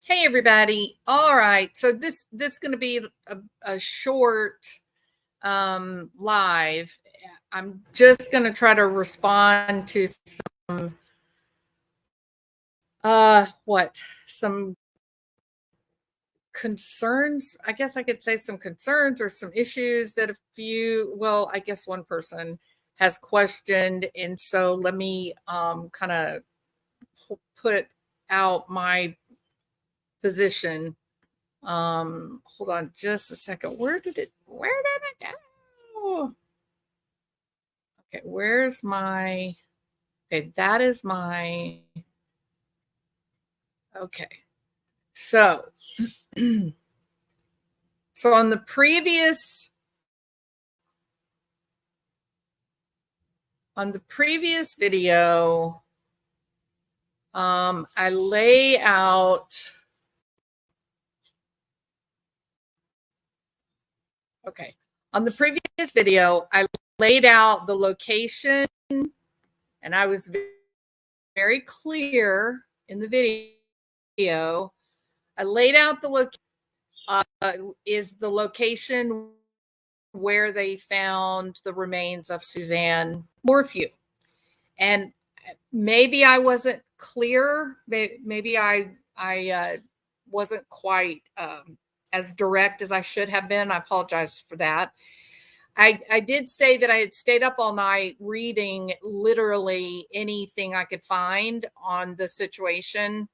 Hey everybody. All right. So this is going to be a short live. I'm just going to try to respond to some some concerns. I guess I could say some concerns or some issues that I guess one person has questioned, and so let me kind of put out my position. Hold on just a second. Where did it go? Okay, where's my, okay, that is my, okay. So, so on the previous video, I lay out, okay. On the previous video, I laid out the location, and I was very clear in the video. I laid out the location, is the location where they found the remains of Suzanne Morphew. And maybe I wasn't clear. Maybe I wasn't quite as direct as I should have been. I apologize for that. I did say that I had stayed up all night reading literally anything I could find on the situation,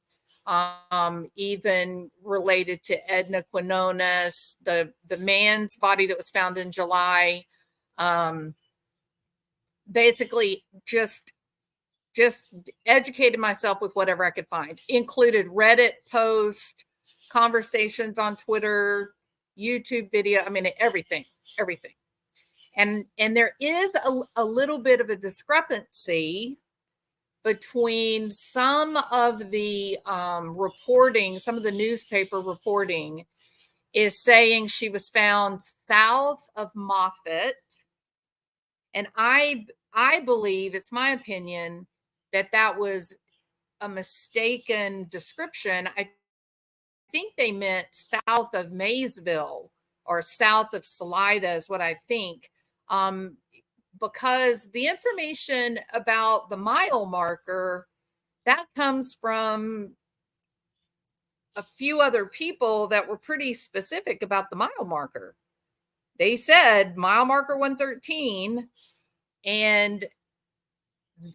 even related to Edna Quinones, the man's body that was found in July. Basically, just educated myself with whatever I could find. Included Reddit posts, conversations on Twitter, YouTube video. I mean, everything. And there is a little bit of a discrepancy between some of the reporting, some of the newspaper reporting is saying she was found south of Moffat. And I believe, it's my opinion, that was a mistaken description. I think they meant south of Maysville or south of Salida is what I think. Because the information about the mile marker, that comes from a few other people that were pretty specific about the mile marker. They said mile marker 113, and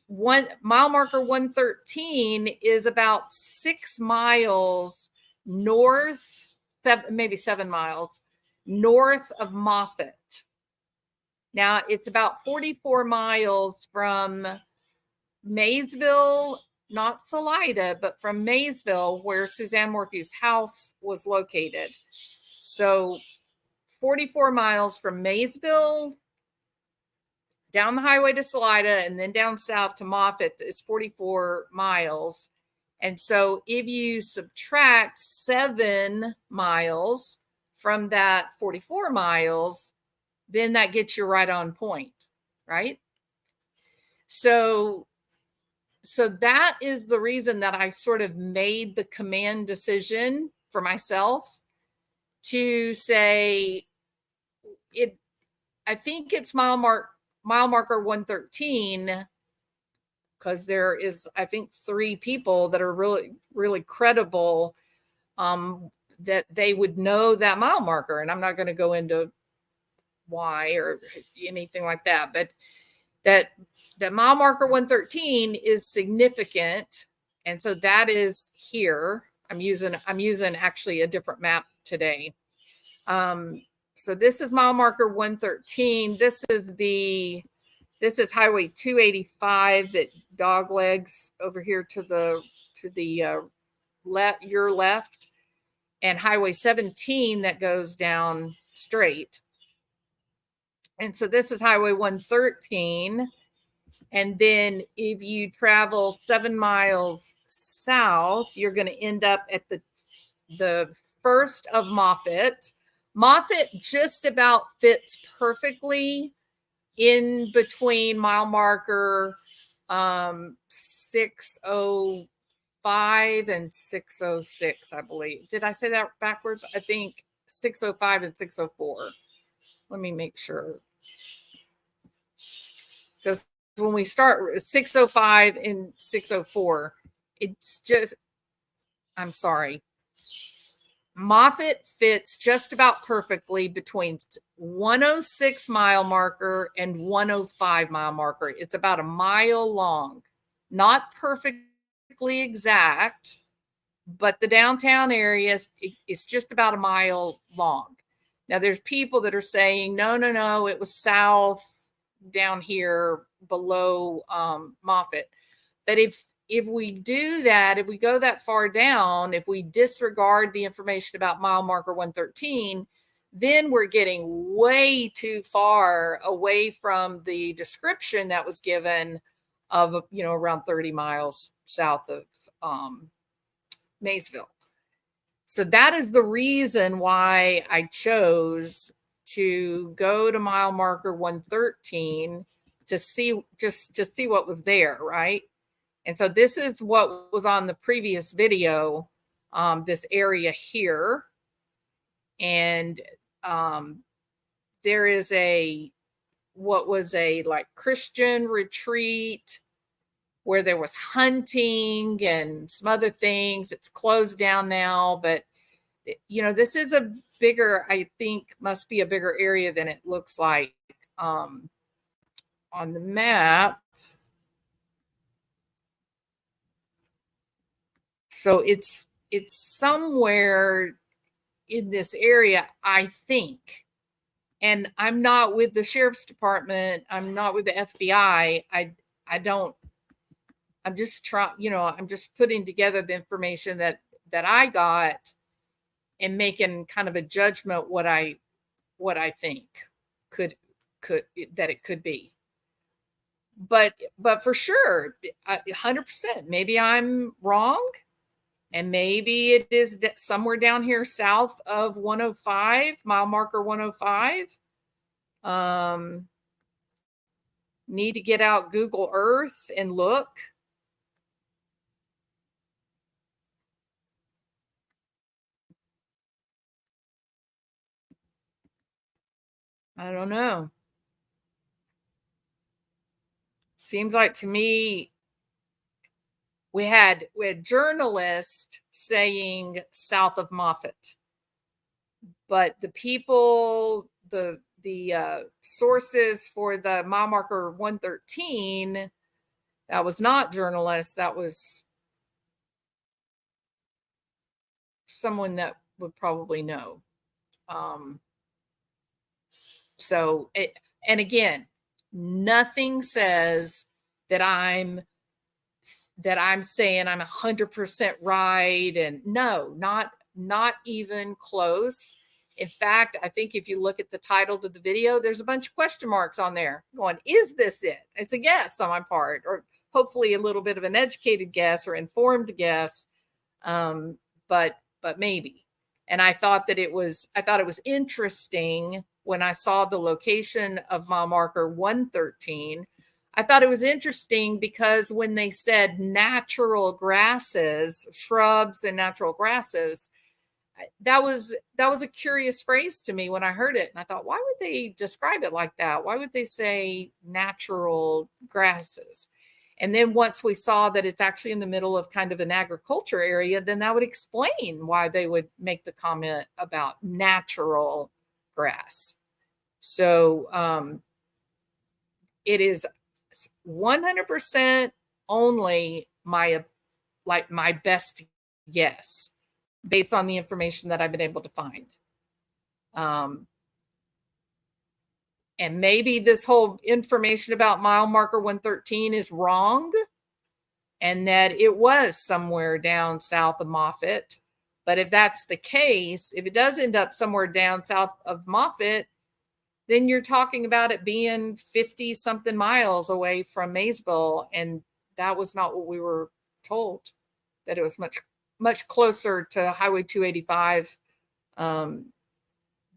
mile marker 113 is about 6 miles north, maybe 7 miles north of Moffat. Now, it's about 44 miles from Maysville, not Salida, but from Maysville, where Suzanne Morphew's house was located. So 44 miles from Maysville, down the highway to Salida, and then down south to Moffat is 44 miles. And so if you subtract 7 miles from that 44 miles, then that gets you right on point, right? So that is the reason that I sort of made the command decision for myself to say I think it's mile marker 113, because there is, I think, 3 people that are really, really credible, that they would know that mile marker. And I'm not going to go into why or anything like that, but that mile marker 113 is significant. And so that is here. I'm using actually a different map today. So this is mile marker 113. This is highway 285 that dog legs over here to the your left, and highway 17 that goes down straight. And so this is highway 113. And then if you travel 7 miles south, you're going to end up at the first of Moffat. Moffat just about fits perfectly in between mile marker 605 605 and 606, I believe. Did I say that backwards? I think 605 and 604. Let me make sure. Because when we start 605 and 604, it's just, I'm sorry. Moffett fits just about perfectly between 106 mile marker and 105 mile marker. It's about a mile long, not perfectly exact, but the downtown area is just about a mile long. Now there's people that are saying, no, it was south down here below Moffett. But if we do that, if we go that far down, if we disregard the information about mile marker 113, then we're getting way too far away from the description that was given of, around 30 miles south of Maysville. So that is the reason why I chose to go to mile marker 113 to see what was there, right? And so this is what was on the previous video, this area here. And there is what was a like Christian retreat where there was hunting and some other things. It's closed down now, but this is a bigger, I think must be a bigger area than it looks like on the map. So it's somewhere in this area, I think. And I'm not with the sheriff's department. I'm not with the FBI. I'm just trying, I'm just putting together the information that I got and making kind of a judgment what I think could that it could be. But for sure, 100%. Maybe I'm wrong. And maybe it is somewhere down here south of 105, mile marker 105. Need to get out Google Earth and look. I don't know. Seems like to me we had journalists saying south of Moffett, but the people, the sources for the mile marker 113, that was not journalists. That was someone that would probably know. So and again, nothing says that I'm saying I'm 100% right. And no, not even close. In fact, I think if you look at the title to the video, there's a bunch of question marks on there going, is this it? It's a guess on my part, or hopefully a little bit of an educated guess or informed guess. But maybe. And I thought it was interesting when I saw the location of mile marker 113. I thought it was interesting because when they said natural grasses, shrubs and natural grasses, that was a curious phrase to me when I heard it. And I thought, why would they describe it like that? Why would they say natural grasses? And then once we saw that it's actually in the middle of kind of an agriculture area, then that would explain why they would make the comment about natural grass. So it is 100% only my best guess based on the information that I've been able to find. And maybe this whole information about mile marker 113 is wrong and that it was somewhere down south of Moffett. But if that's the case, if it does end up somewhere down south of Moffett, then you're talking about it being 50 something miles away from Maysville. And that was not what we were told, that it was much closer to Highway 285 than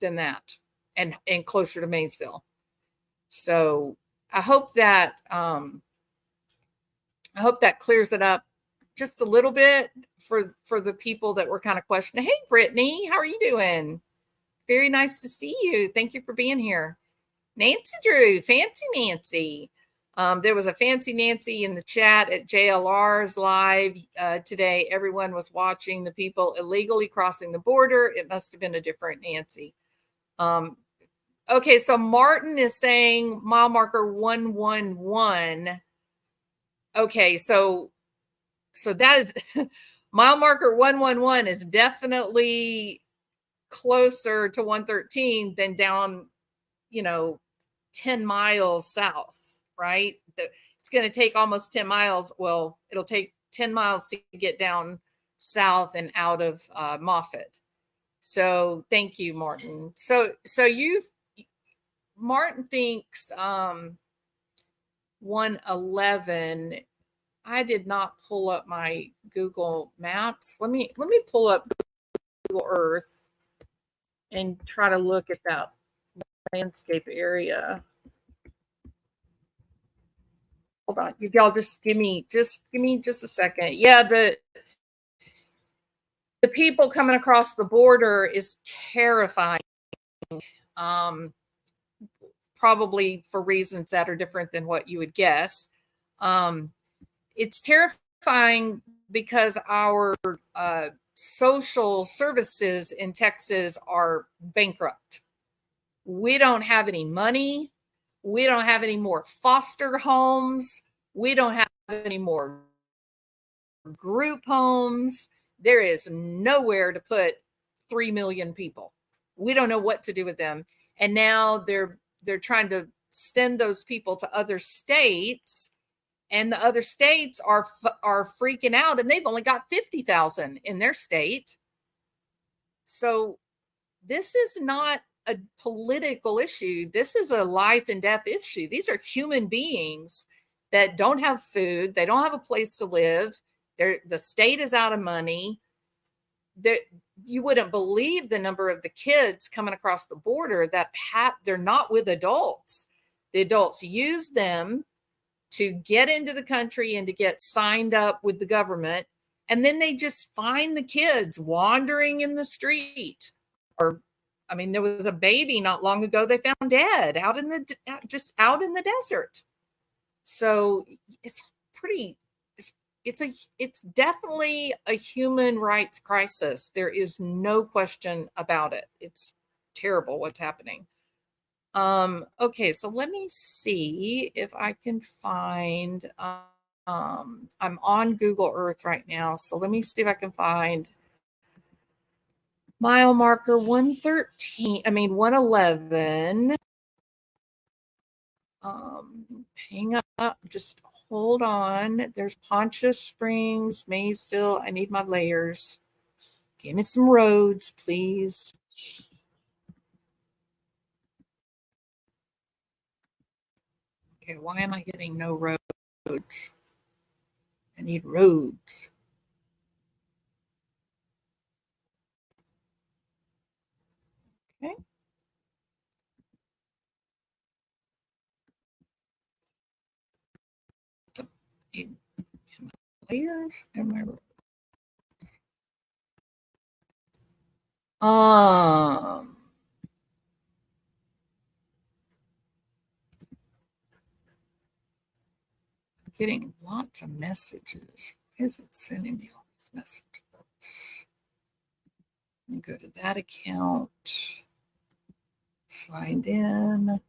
that, and closer to Maysville. So I hope that clears it up just a little bit for the people that were kind of questioning. Hey, Brittany, how are you doing? Very nice to see you. Thank you for being here. Nancy Drew, Fancy Nancy. There was a Fancy Nancy in the chat at JLR's live today. Everyone was watching the people illegally crossing the border. It must have been a different Nancy. Okay, so Martin is saying mile marker 111. Okay, so that is mile marker 111 is definitely closer to 113 than down, 10 miles south, right? It's going to take almost 10 miles. Well, it'll take 10 miles to get down south and out of Moffett. So thank you, Martin. So Martin thinks 111. I did not pull up my Google Maps. Let me pull up Google Earth and try to look at that landscape area. Hold on, you y'all just give me just a second. Yeah, the people coming across the border is terrifying. Probably for reasons that are different than what you would guess. It's terrifying because our social services in Texas are bankrupt. We don't have any money. We don't have any more foster homes. We don't have any more group homes. There is nowhere to put 3 million people. We don't know what to do with them. And now they're trying to send those people to other states, and the other states are freaking out, and they've only got 50,000 in their state. So this is not a political issue. This is a life and death issue. These are human beings that don't have food. They don't have a place to live. The state is out of money. You wouldn't believe the number of the kids coming across the border that they're not with adults. The adults use them to get into the country and to get signed up with the government. And then they just find the kids wandering in the street. Or, I mean, there was a baby not long ago they found dead out in the desert. So it's pretty, it's definitely a human rights crisis. There is no question about it. It's terrible what's happening. Okay, so let me see if I can find, I'm on Google Earth right now. So let me see if I can find mile marker 111. Hang up, just hold on. There's Poncha Springs, Maysville. I need my layers. Give me some roads, please. Okay, why am I getting no roads? I need roads. Okay. Layers and my roads. Getting lots of messages. Why is it sending me all these messages? Go to that account. Signed in.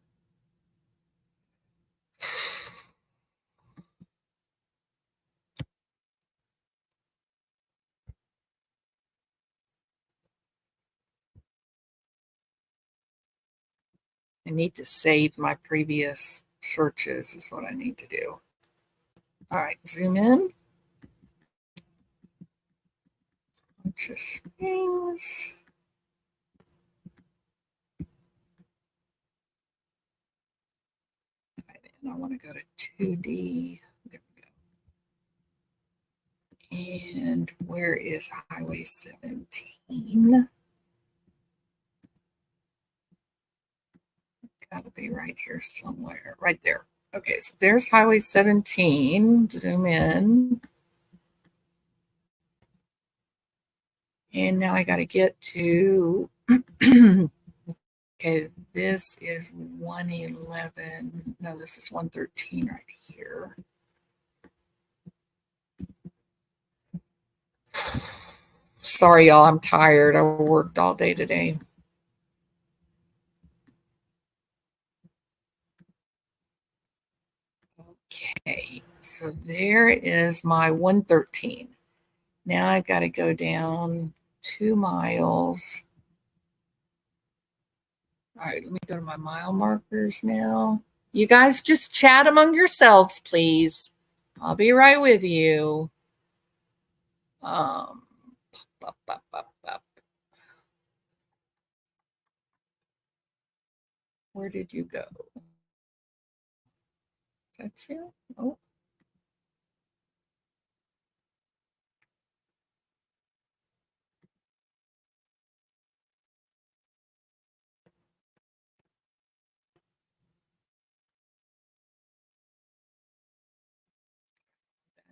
I need to save my previous searches is what I need to do. All right, zoom in. Bunch of springs. And I want to go to 2D. There we go. And where is Highway 17? Got to be right here somewhere. Right there. Okay, so there's Highway 17. Zoom in. And now I got to get to, okay, this is 111. No, this is 113 right here. Sorry, y'all, I'm tired. I worked all day today. Okay, so there is my 113. Now I got to go down 2 miles. All right, let me go to my mile markers now. You guys just chat among yourselves, please. I'll be right with you. Um, up, up, up, up. Where did you go? Is that you? Oh.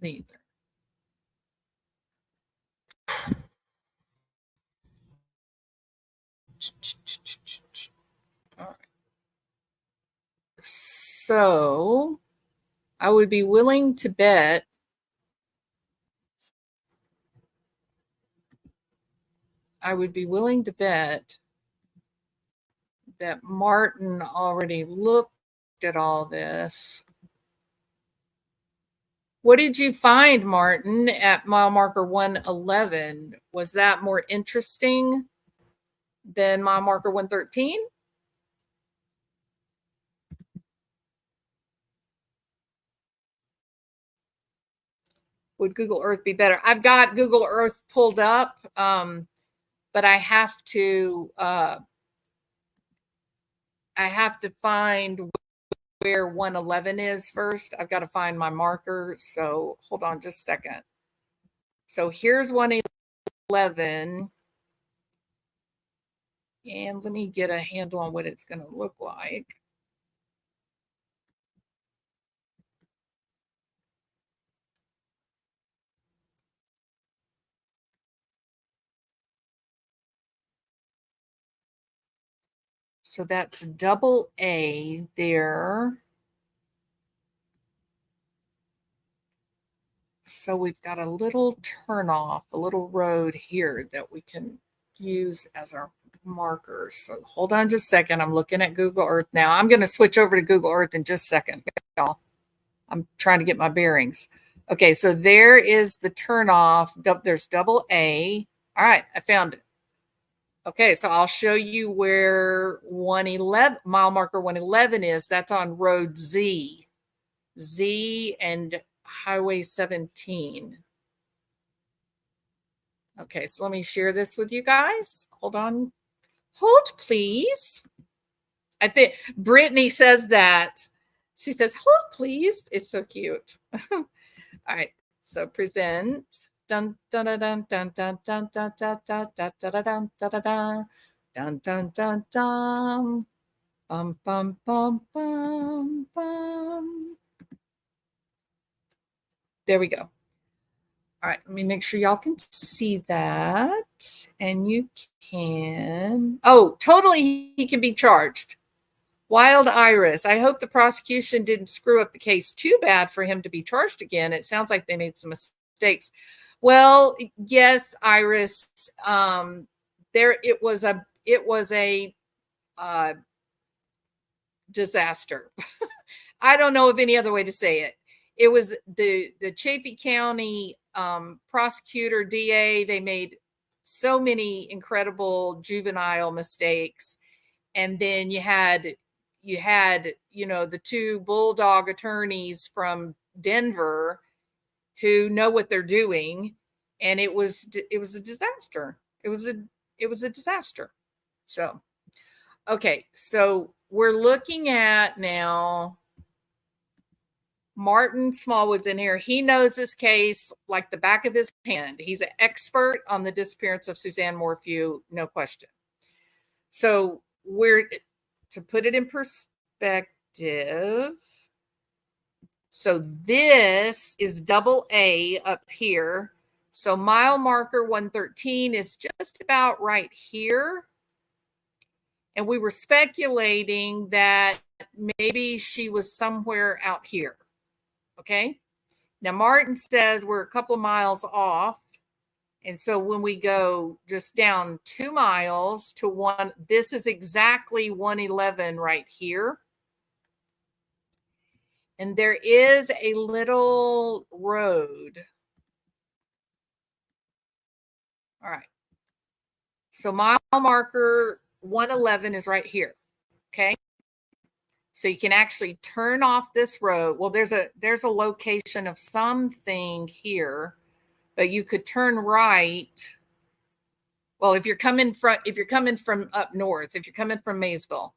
Neither. All right. So I would be willing to bet that Martin already looked at all this. What did you find, Martin, at mile marker 111? Was that more interesting than mile marker 113? Would Google Earth be better? I've got Google Earth pulled up, but I have to find where 111 is first. I've got to find my marker. So hold on just a second. So here's 111. And let me get a handle on what it's going to look like. So that's double A there. So we've got a little turnoff, a little road here that we can use as our markers. So hold on just a second. I'm looking at Google Earth now. I'm going to switch over to Google Earth in just a second, y'all. I'm trying to get my bearings. Okay, so there is the turnoff. There's double A. All right, I found it. Okay, so I'll show you where 111, mile marker 111 is. That's on road Z. Z and Highway 17. Okay, so let me share this with you guys. Hold on. Hold, please. I think Brittany says that. She says, hold, please. It's so cute. All right, so present. Dun dun dun dun dun dun dun dun dun dun dun dun dun dun dun dun dun dun. Bum bum bum bum bum. There we go. All right, let me make sure y'all can see that. And you can, oh, totally he can be charged. Wild Iris, I hope the prosecution didn't screw up the case too bad for him to be charged again. It sounds like they made some mistakes. Well, yes, Iris, there it was a disaster. I don't know of any other way to say it. It was the Chaffee County prosecutor, DA. They made so many incredible juvenile mistakes, and then you had the two bulldog attorneys from Denver who know what they're doing, and it was a disaster. It was a disaster. So okay, so we're looking at now Martin Smallwood's in here. He knows this case like the back of his hand. He's an expert on the disappearance of Suzanne Morphew, no question. So to put it in perspective, so this is double A up here. So mile marker 113 is just about right here. And we were speculating that maybe she was somewhere out here. Okay. Now, Martin says we're a couple of miles off. And so when we go just down 2 miles to one, this is exactly 111 right here. And there is a little road. All right. So mile marker 111 is right here. Okay. So you can actually turn off this road. Well, there's a location of something here, but you could turn right. Well, if you're coming from up north, if you're coming from Maysville,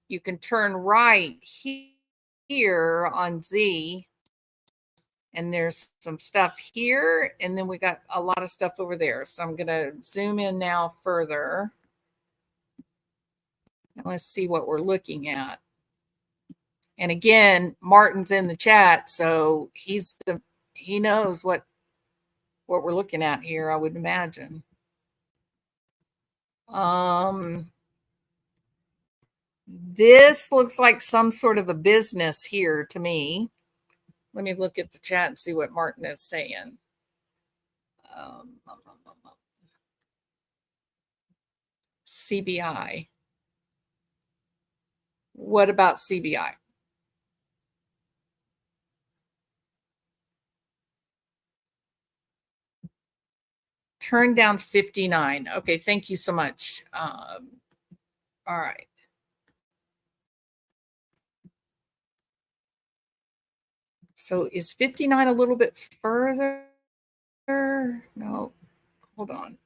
you can turn right here on Z, and there's some stuff here, and then we got a lot of stuff over there. So I'm going to zoom in now further. And let's see what we're looking at. And again, Martin's in the chat, so he knows what we're looking at here, I would imagine. This looks like some sort of a business here to me. Let me look at the chat and see what Martin is saying. CBI. What about CBI? Turn down 59. Okay, thank you so much. All right. So is 59 a little bit further? No, hold on.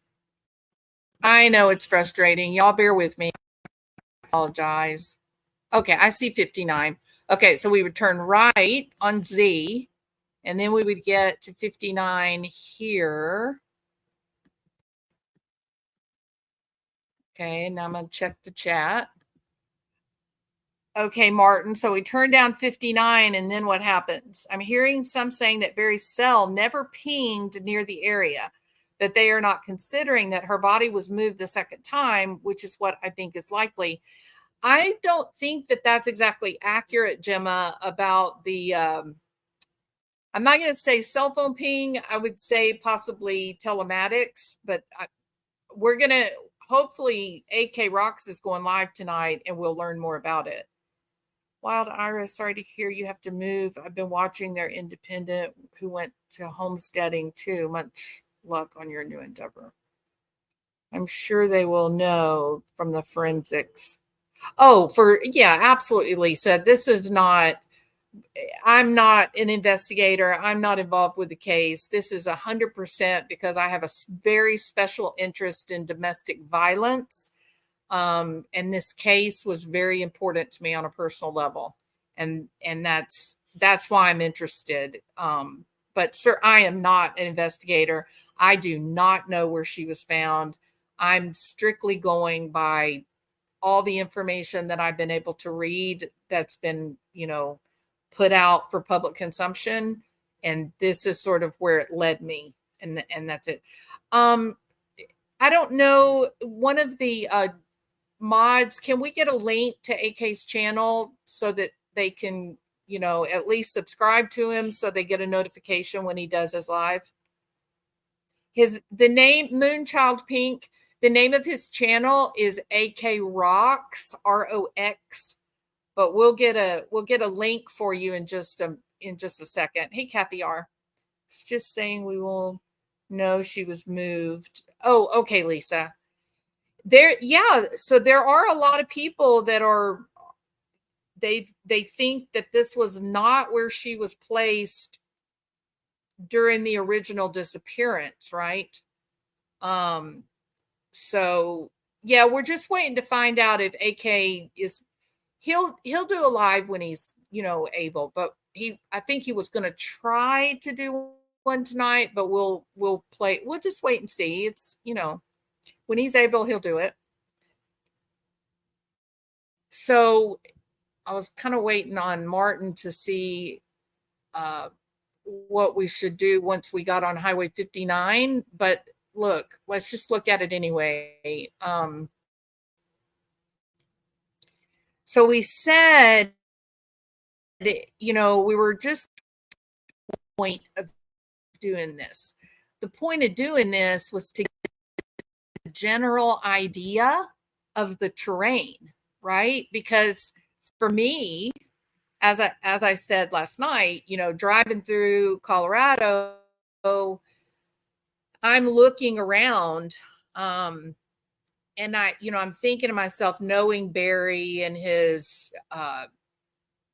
I know it's frustrating. Y'all bear with me. I apologize. Okay, I see 59. Okay, so we would turn right on Z, and then we would get to 59 here. Okay, now I'm going to check the chat. Okay, Martin, so we turn down 59, and then what happens? I'm hearing some saying that Barry's cell never pinged near the area, but they are not considering that her body was moved the second time, which is what I think is likely. I don't think that that's exactly accurate, Gemma, about the, I'm not going to say cell phone ping. I would say possibly telematics, but we're going to, hopefully AK Rocks is going live tonight and we'll learn more about it. Wild Iris, sorry to hear you have to move. I've been watching their independent who went to homesteading too. Much luck on your new endeavor. I'm sure they will know from the forensics. Oh, yeah, absolutely, Lisa. This is not, I'm not an investigator. I'm not involved with the case. This is 100% because I have a very special interest in domestic violence. And this case was very important to me on a personal level. And that's why I'm interested. But sir, I am not an investigator. I do not know where she was found. I'm strictly going by all the information that I've been able to read that's been, put out for public consumption. And this is sort of where it led me. And that's it. I don't know. One of the mods, can we get a link to AK's channel so that they can, at least subscribe to him so they get a notification when he does his live? The name Moonchild Pink, the name of his channel is AK Rocks, ROX, but we'll get a link for you in just a second. Hey, Kathy R. It's just saying we will know she was moved. Oh, okay, Lisa. So there are a lot of people that are, they think that this was not where she was placed during the original disappearance, right? So yeah, we're just waiting to find out if AK is, he'll do a live when he's, able, but I think he was going to try to do one tonight, but we'll just wait and see. It's, when he's able, he'll do it. So I was kind of waiting on Martin to see what we should do once we got on Highway 59, but look, let's just look at it anyway. So we said, we were just point of doing this. The point of doing this was to get a general idea of the terrain, right? Because for me, as I said last night, driving through Colorado, I'm looking around, and I'm thinking to myself, knowing Barry and his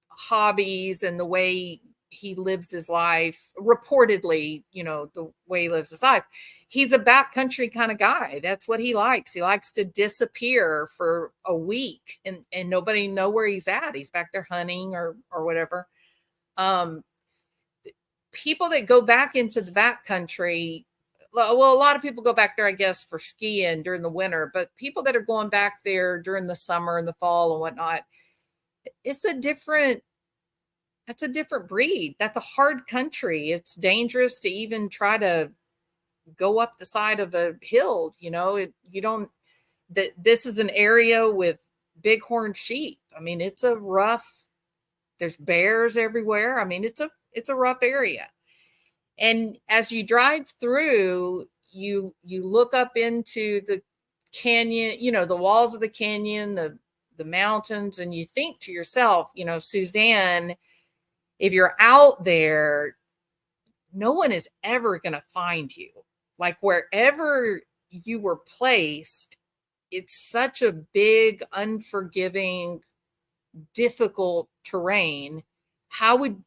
hobbies and the way he lives his life, reportedly, the way he lives his life, he's a backcountry kind of guy. That's what he likes. He likes to disappear for a week and nobody know where he's at. He's back there hunting or whatever. People that go back into the backcountry, well, a lot of people go back there, I guess, for skiing during the winter, but people that are going back there during the summer and the fall and whatnot, it's a different breed. That's a hard country. It's dangerous to even try to go up the side of a hill. This is an area with bighorn sheep. I mean, there's bears everywhere. I mean, it's a rough area. And as you drive through, you look up into the canyon, the walls of the canyon, the mountains, and you think to yourself, Suzanne, if you're out there, no one is ever going to find you. Like wherever you were placed, it's such a big, unforgiving, difficult terrain. How would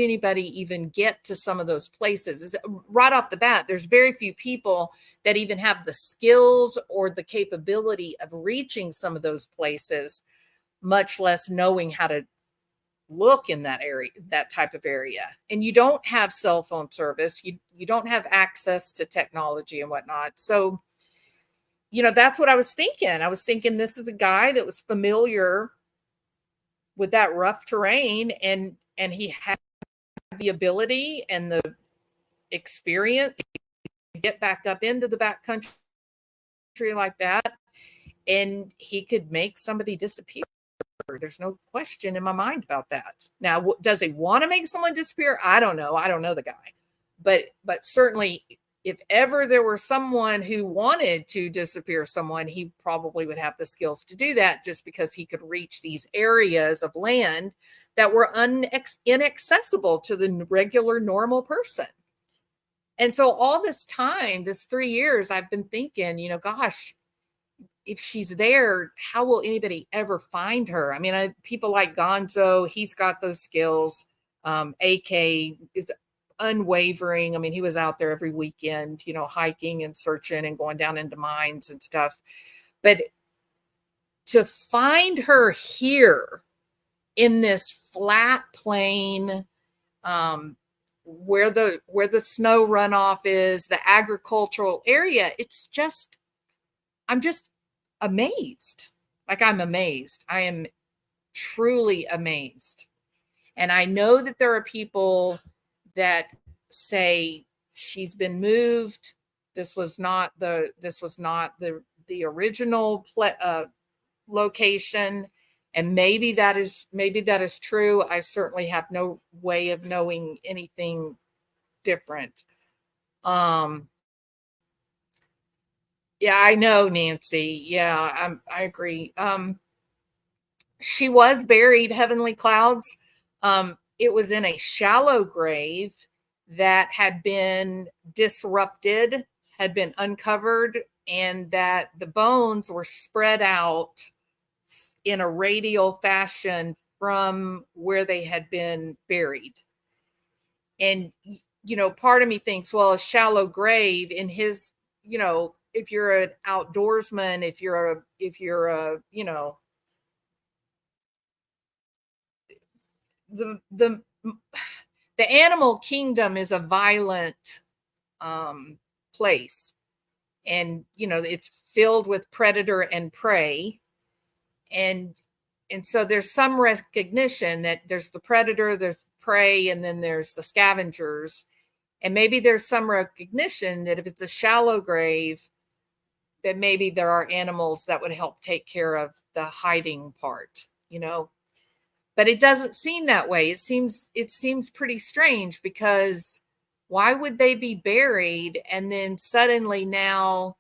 anybody even get to some of those places? Right off the bat, there's very few people that even have the skills or the capability of reaching some of those places, much less knowing how to look in that area, that type of area. And you don't have cell phone service. You don't have access to technology and whatnot. So, that's what I was thinking. I was thinking this is a guy that was familiar with that rough terrain, and he had the ability and the experience to get back up into the backcountry like that, and he could make somebody disappear. There's no question in my mind about that. Now, does he want to make someone disappear? I don't know. I don't know the guy, but certainly, if ever there were someone who wanted to disappear someone, he probably would have the skills to do that, just because he could reach these areas of land that were inaccessible to the regular normal person. And so all this time, this 3 years, I've been thinking, gosh, if she's there, how will anybody ever find her? I mean, people like Gonzo, he's got those skills. AK is unwavering. I mean, he was out there every weekend, hiking and searching and going down into mines and stuff. But to find her here in this flat plain, where the snow runoff is, the agricultural area, I'm just amazed. Like, I'm amazed. I am truly amazed. And I know that there are people that say she's been moved. This was not the original location. And maybe that is true. I certainly have no way of knowing anything different. Yeah, I know, Nancy. Yeah, I agree. She was buried, Heavenly Clouds. It was in a shallow grave that had been disrupted, had been uncovered, and that the bones were spread out in a radial fashion from where they had been buried. And, part of me thinks, well, a shallow grave in his, if you're an outdoorsman, if you're a, the animal kingdom is a violent place, and it's filled with predator and prey, and so there's some recognition that there's the predator, there's prey, and then there's the scavengers. And maybe there's some recognition that if it's a shallow grave, that maybe there are animals that would help take care of the hiding part, But it doesn't seem that way. It seems pretty strange, because why would they be buried and then suddenly now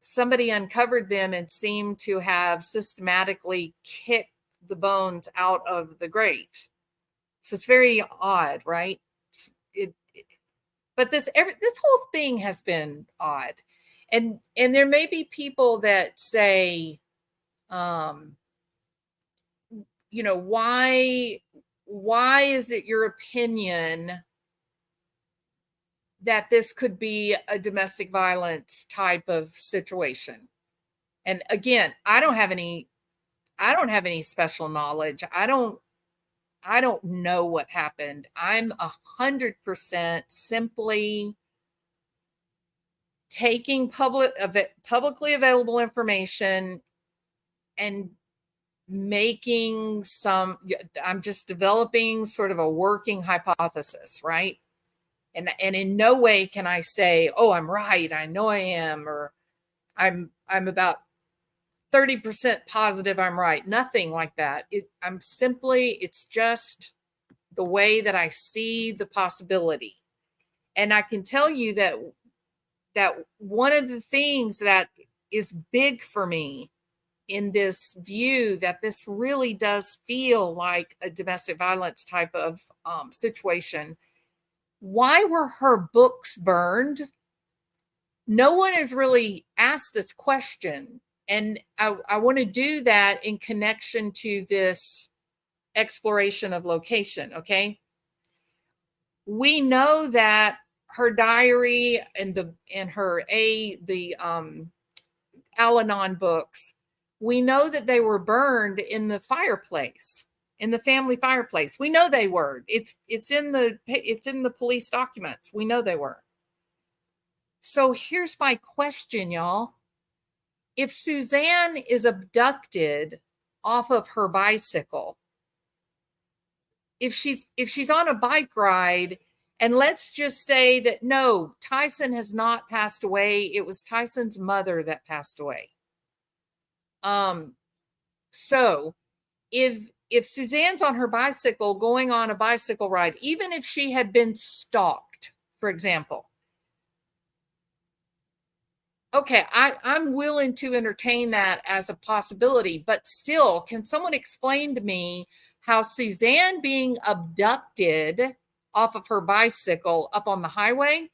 somebody uncovered them and seemed to have systematically kicked the bones out of the grave? So it's very odd, right? But this whole thing has been odd. And there may be people that say, why is it your opinion that this could be a domestic violence type of situation? And again, I don't have any special knowledge. I don't know what happened. I'm 100% simply taking publicly available information and I'm just developing sort of a working hypothesis, right? And in no way can I say, oh, I'm right, I know I am, or I'm about 30% positive I'm right. Nothing like that. It's just the way that I see the possibility. And I can tell you that one of the things that is big for me in this view, that this really does feel like a domestic violence type of situation. Why were her books burned? No one has really asked this question. And I want to do that in connection to this exploration of location, okay? We know that her diary and the Al-Anon books, we know that they were burned in the fireplace, in the family fireplace. We know they were. It's in the police documents. We know they were. So here's my question, y'all. If Suzanne is abducted off of her bicycle, if she's on a bike ride, and let's just say that no, Tyson has not passed away. It was Tyson's mother that passed away. So if Suzanne's on her bicycle going on a bicycle ride, even if she had been stalked, for example, okay, I'm willing to entertain that as a possibility, but still, can someone explain to me how Suzanne being abducted off of her bicycle up on the highway,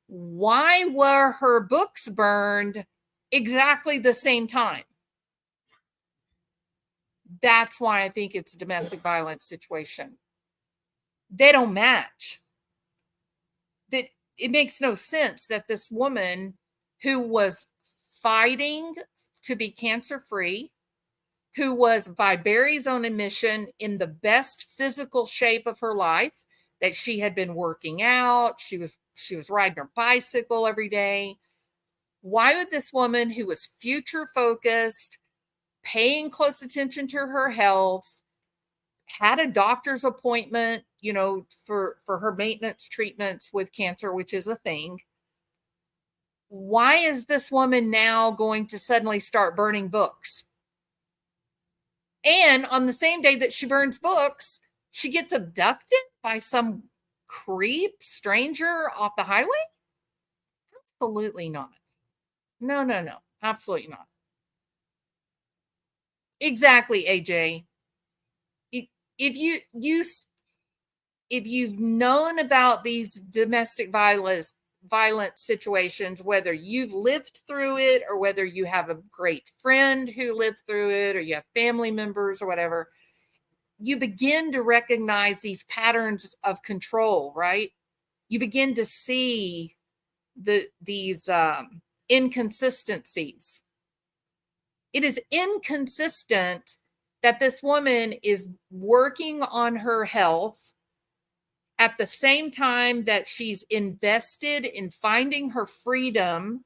why were her books burned exactly the same time? That's why I think it's a domestic violence situation. They don't match. That it makes no sense that this woman who was fighting to be cancer free, who was by Barry's own admission in the best physical shape of her life, that she had been working out, she was riding her bicycle every day. Why would this woman who was future focused, paying close attention to her health, had a doctor's appointment, for her maintenance treatments with cancer, which is a thing, why is this woman now going to suddenly start burning books? And on the same day that she burns books, she gets abducted by some creep stranger off the highway? Absolutely not. No, absolutely not. Exactly, AJ. If you've known about these domestic violence situations, whether you've lived through it or whether you have a great friend who lived through it or you have family members or whatever, you begin to recognize these patterns of control, right? You begin to see these inconsistencies. It is inconsistent that this woman is working on her health at the same time that she's invested in finding her freedom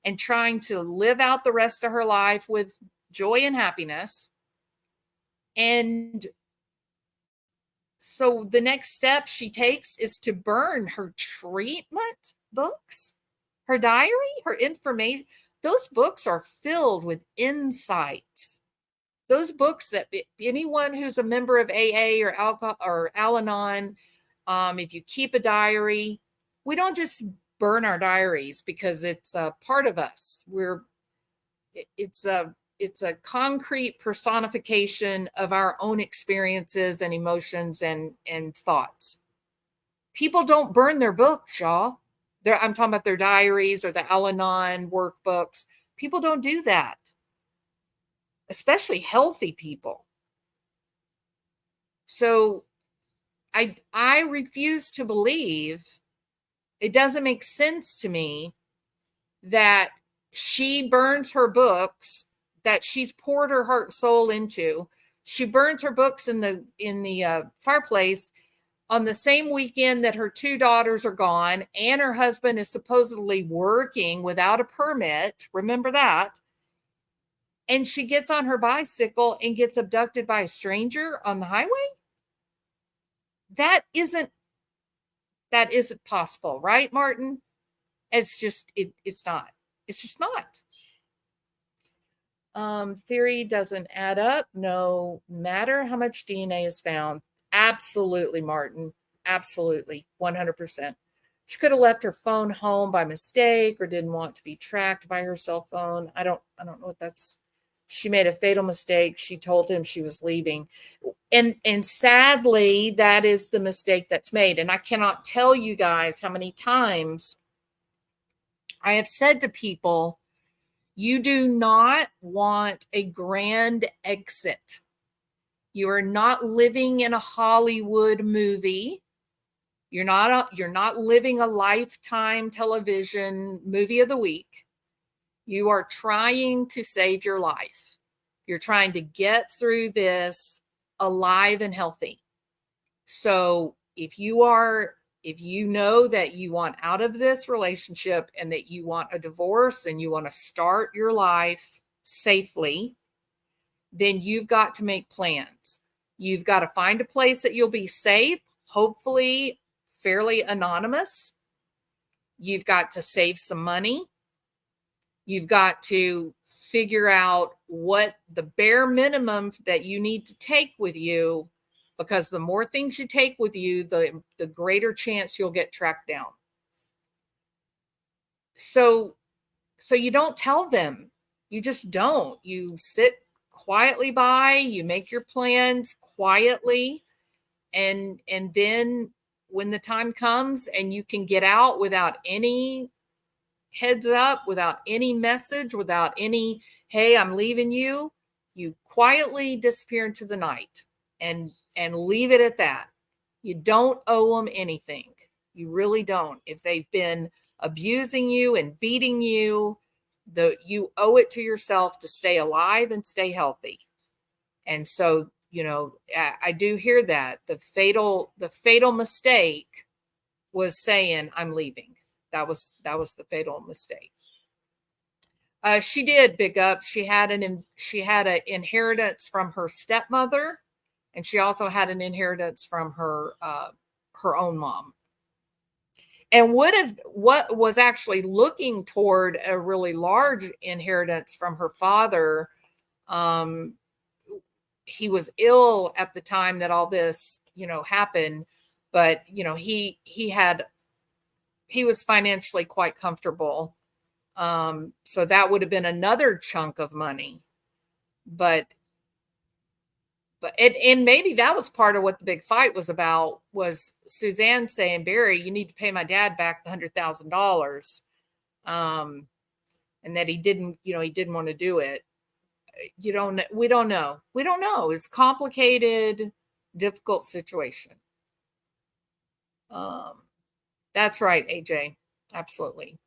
and trying to live out the rest of her life with joy and happiness. And so the next step she takes is to burn her treatment books, her diary, her information. Those books are filled with insights. Those books that anyone who's a member of AA or alcohol or Al-Anon, if you keep a diary, we don't just burn our diaries because it's a part of us. It's a concrete personification of our own experiences and emotions and thoughts. People don't burn their books, y'all. I'm talking about their diaries or the Al-Anon workbooks. People don't do that, especially healthy people. So I refuse to believe, it doesn't make sense to me that she burns her books that she's poured her heart and soul into. She burns her books in the fireplace on the same weekend that her 2 daughters are gone and her husband is supposedly working without a permit. Remember that? And she gets on her bicycle and gets abducted by a stranger on the highway? That isn't possible, right, Martin? It's just it's not. It's just not. Theory doesn't add up no matter how much DNA is found. Absolutely, Martin. Absolutely. 100%. She could have left her phone home by mistake or didn't want to be tracked by her cell phone. I don't know what that's. She made a fatal mistake. She told him she was leaving. And sadly, that is the mistake that's made. And I cannot tell you guys how many times I have said to people, you do not want a grand exit. You are not living in a Hollywood movie. You're not living a Lifetime television movie of the week. You are trying to save your life. You're trying to get through this alive and healthy. So if you know that you want out of this relationship and that you want a divorce and you want to start your life safely, then you've got to make plans. You've got to find a place that you'll be safe, hopefully fairly anonymous. You've got to save some money. You've got to figure out what the bare minimum that you need to take with you, because the more things you take with you, the greater chance you'll get tracked down. So you don't tell them. You just don't. You sit quietly by, you make your plans quietly, and then when the time comes and you can get out without any heads up, without any message, without any, hey, I'm leaving you, you quietly disappear into the night and leave it at that. You don't owe them anything. You really don't. If they've been abusing you and beating you, you owe it to yourself to stay alive and stay healthy. And so, I do hear that the fatal mistake was saying, I'm leaving. That was the fatal mistake. She did big up. She had an inheritance from her stepmother, and she also had an inheritance from her own mom. And what was actually looking toward a really large inheritance from her father. He was ill at the time that all this, happened, but he was financially quite comfortable. So that would have been another chunk of money, but maybe that was part of what the big fight was about, was Suzanne saying, Barry, you need to pay my dad back the $100,000. And that he didn't want to do it. We don't know. It's a complicated, difficult situation. That's right, AJ. Absolutely.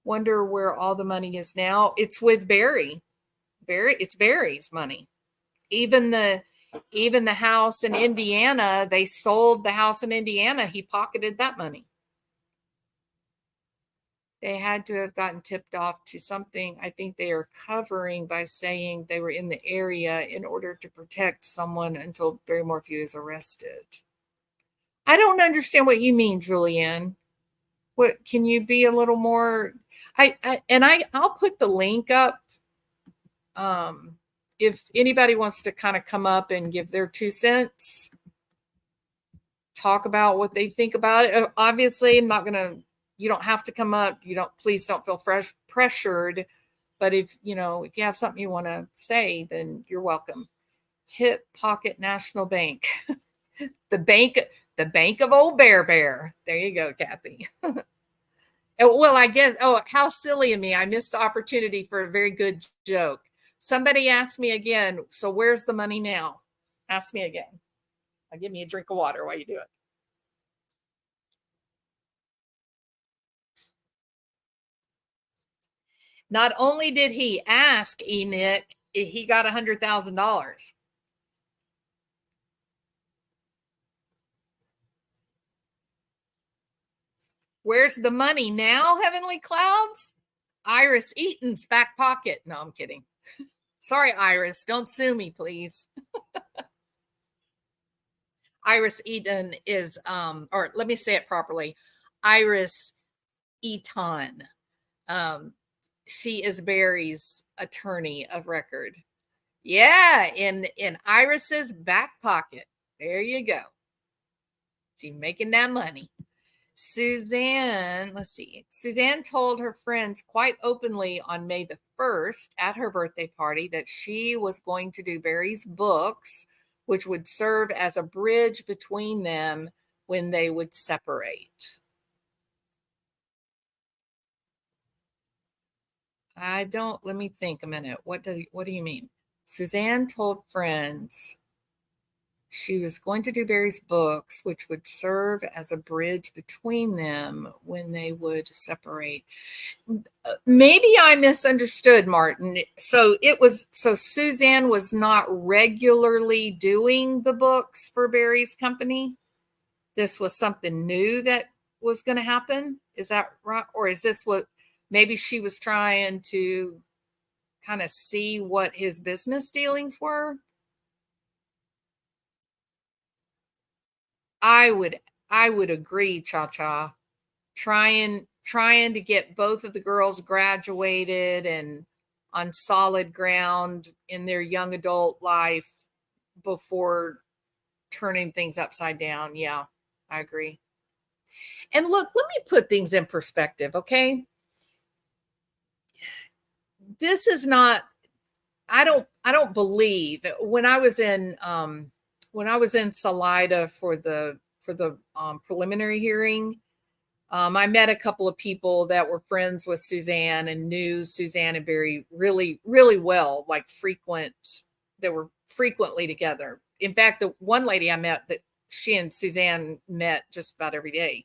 Wonder where all the money is now. It's with Barry. It's Barry's money. Even the house in Indiana, they sold the house in Indiana. He pocketed that money. They had to have gotten tipped off to something. I think they are covering by saying they were in the area in order to protect someone until Barry Morphew is arrested. I don't understand what you mean, Julianne. What can you be a little more? I'll put the link up. If anybody wants to kind of come up and give their 2 cents, talk about what they think about it. Obviously, I'm not gonna. You don't have to come up. You don't. Please don't feel pressured. But if you have something you want to say, then you're welcome. Hip Pocket National Bank, the bank of Old Bear. There you go, Kathy. Well, I guess. Oh, how silly of me! I missed the opportunity for a very good joke. Somebody asked me again. So where's the money now? Ask me again. I'll give me a drink of water while you do it. Not only did he ask Nick, he got $100,000. Where's the money now, Heavenly Clouds? Iris Eaton's back pocket. No, I'm kidding. Sorry, Iris. Don't sue me, please. Iris Eaton is, or let me say it properly. Iris Eaton. She is Barry's attorney of record. Yeah, in Iris's back pocket. There you go. She's making that money. Suzanne, let's see. Suzanne told her friends quite openly on May the 1st at her birthday party that she was going to do Barry's books, which would serve as a bridge between them when they would separate. Let me think a minute. What do you mean? Suzanne told friends she was going to do Barry's books, which would serve as a bridge between them when they would separate. Maybe I misunderstood, Martin. So Suzanne was not regularly doing the books for Barry's company. This was something new that was going to happen. Is that right? Or is this what maybe she was trying to kind of see what his business dealings were? I would agree, Cha Cha. Trying to get both of the girls graduated and on solid ground in their young adult life before turning things upside down. Yeah, I agree. And look, let me put things in perspective, okay? This is not I don't believe when I was in Salida for the preliminary hearing. I met a couple of people that were friends with Suzanne and knew Suzanne and Barry really, really well, like they were frequently together. In fact, the one lady I met that she and Suzanne met just about every day.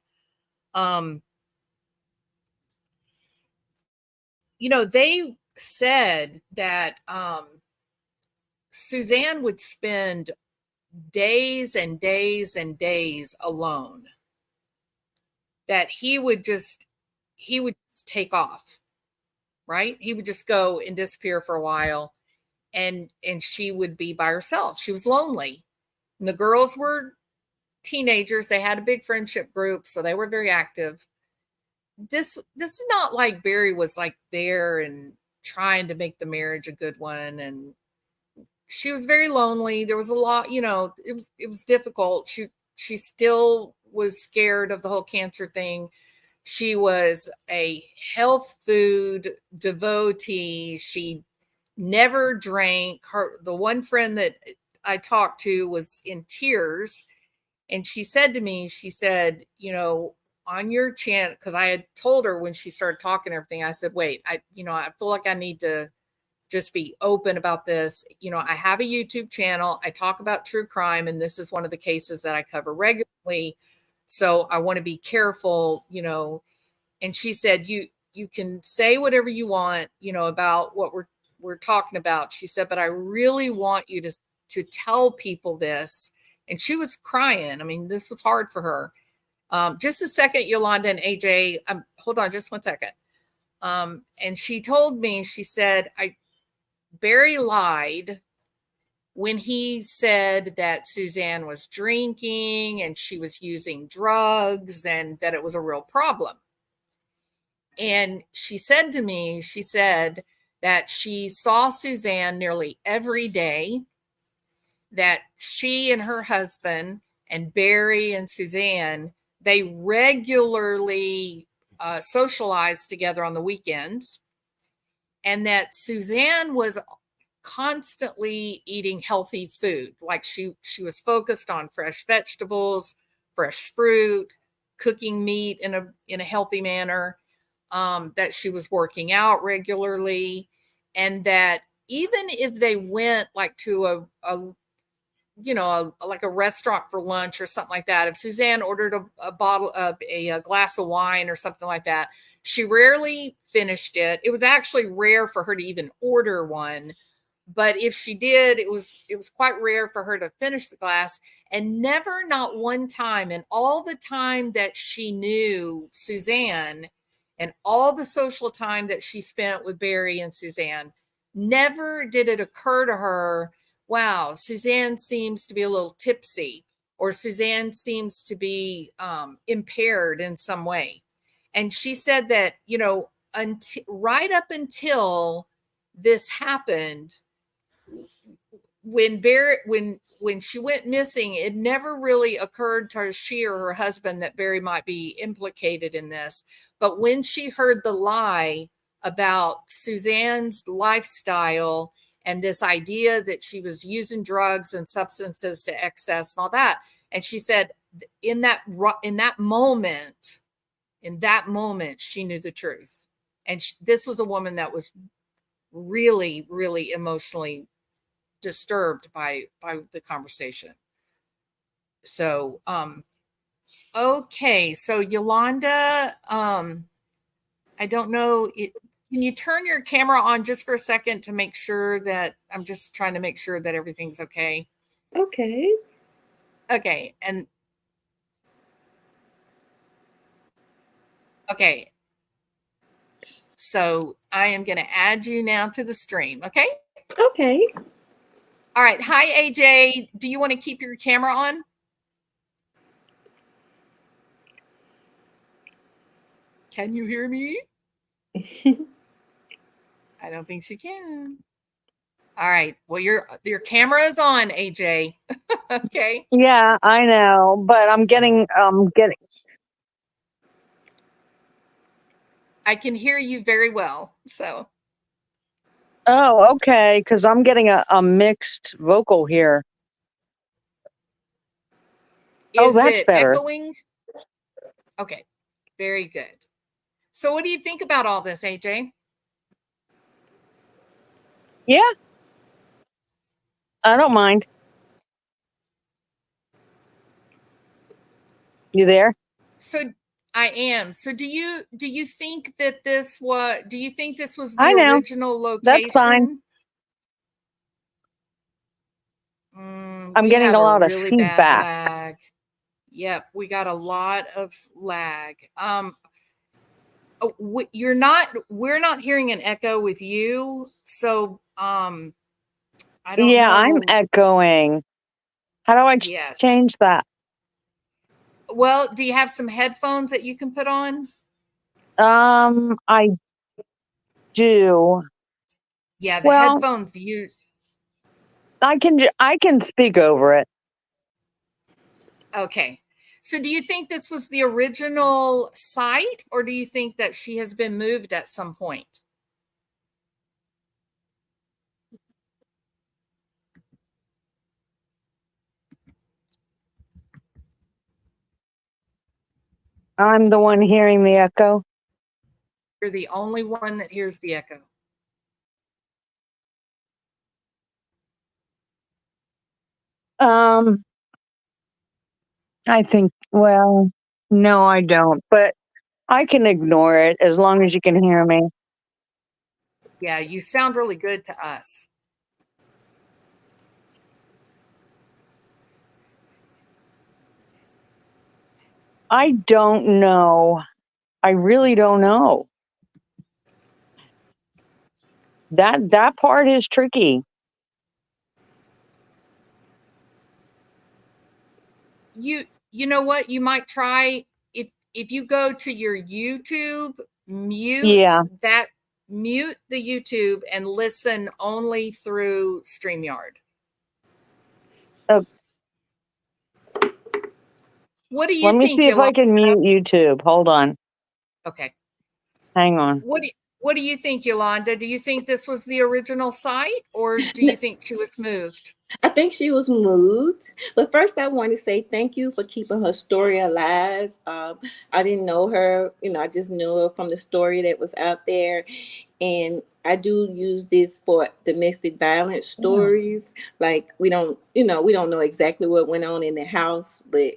They said that Suzanne would spend days and days and days alone, that he would just take off, right? He would just go and disappear for a while, and she would be by herself. She was lonely. And the girls were teenagers. They had a big friendship group, so they were very active. This is not like Barry was like there and trying to make the marriage a good one, and she was very lonely. There was a lot, it was difficult. She still was scared of the whole cancer thing. She was a health food devotee. She never drank. The one friend that I talked to was in tears, and she said to me, on your channel, because I had told her when she started talking and everything, I said, wait, I feel like I need to just be open about this. I have a YouTube channel. I talk about true crime, and this is one of the cases that I cover regularly. So I want to be careful, and she said, you can say whatever you want, about what we're talking about. She said, but I really want you to tell people this. And she was crying. I mean, this was hard for her. Just a second, Yolanda and AJ. Hold on just one second. And she told me, she said, Barry lied when he said that Suzanne was drinking and she was using drugs and that it was a real problem. And she said to me, she said that she saw Suzanne nearly every day, that she and her husband and Barry and Suzanne, they regularly socialized together on the weekends, and that Suzanne was constantly eating healthy food. Like she was focused on fresh vegetables, fresh fruit, cooking meat in a healthy manner, that she was working out regularly, and that even if they went like to like a restaurant for lunch or something like that, if Suzanne ordered a bottle of a glass of wine or something like that, she rarely finished it. It was actually rare for her to even order one, but if she did, it was quite rare for her to finish the glass. And never, not one time in all the time that she knew Suzanne and all the social time that she spent with Barry and Suzanne, never did it occur to her, wow, Suzanne seems to be a little tipsy, or Suzanne seems to be impaired in some way. And she said that, right up until this happened, when she went missing, it never really occurred to she or her husband that Barry might be implicated in this. But when she heard the lie about Suzanne's lifestyle and this idea that she was using drugs and substances to excess and all that, and she said in that moment, she knew the truth. And this was a woman that was really, really emotionally disturbed by the conversation. So okay, so Yolanda, I don't know, can you turn your camera on just for a second to make sure that I'm just trying to make sure that everything's okay? Okay. Okay, and okay, so I am going to add you now to the stream. Okay. Okay. All right. Hi, AJ. Do you want to keep your camera on? Can you hear me? I don't think she can. All right. Well, your camera is on, AJ. Okay. Yeah, I know, but I'm getting. I can hear you very well. So. Oh, okay, because I'm getting a mixed vocal here. Oh, Is that's it better. echoing? Okay. Very good. So, what do you think about all this, AJ? Yeah, I don't mind. You there? So I am. So do you think that this was the I know. original That's fine. location? I'm We getting have a a lot of really bad feedback. lag. Yep, we got a lot of lag. We're not hearing an echo with you. So, I don't Yeah, I'm know. echoing. How do I Yes. change that? Well, do you have some headphones that you can put on? I do. Yeah, the Well, headphones I can speak over it. okay. So do you think this was the original site, or do you think that she has been moved at some point? I'm the one hearing the echo. You're the only one that hears the echo. Um, I think, well, no, I don't, but I can ignore it as long as you can hear me. Yeah, you sound really good to us. I don't know. I really don't know. That part is tricky. You know what? You might try if you go to your YouTube, Yeah. mute the YouTube and listen only through StreamYard. Uh, What do you Let me think, see if I Yolanda? can mute YouTube. Hold on. Okay. Hang on. What do you think, Yolanda? Do you think this was the original site, or do you think she was moved? I think she was moved. But first, I want to say thank you for keeping her story alive. I didn't know her, I just knew her from the story that was out there. And I do use this for domestic violence stories. Like we don't know exactly what went on in the house, but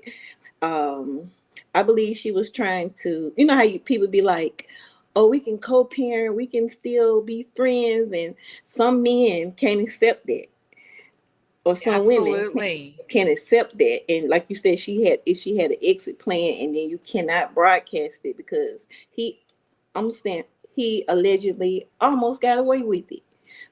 I believe she was trying to, how people be like, oh, we can co-parent, we can still be friends, and some men can't accept that, or some women Absolutely. can accept that. And like you said, she had an exit plan, and then you cannot broadcast it because I'm saying he allegedly almost got away with it.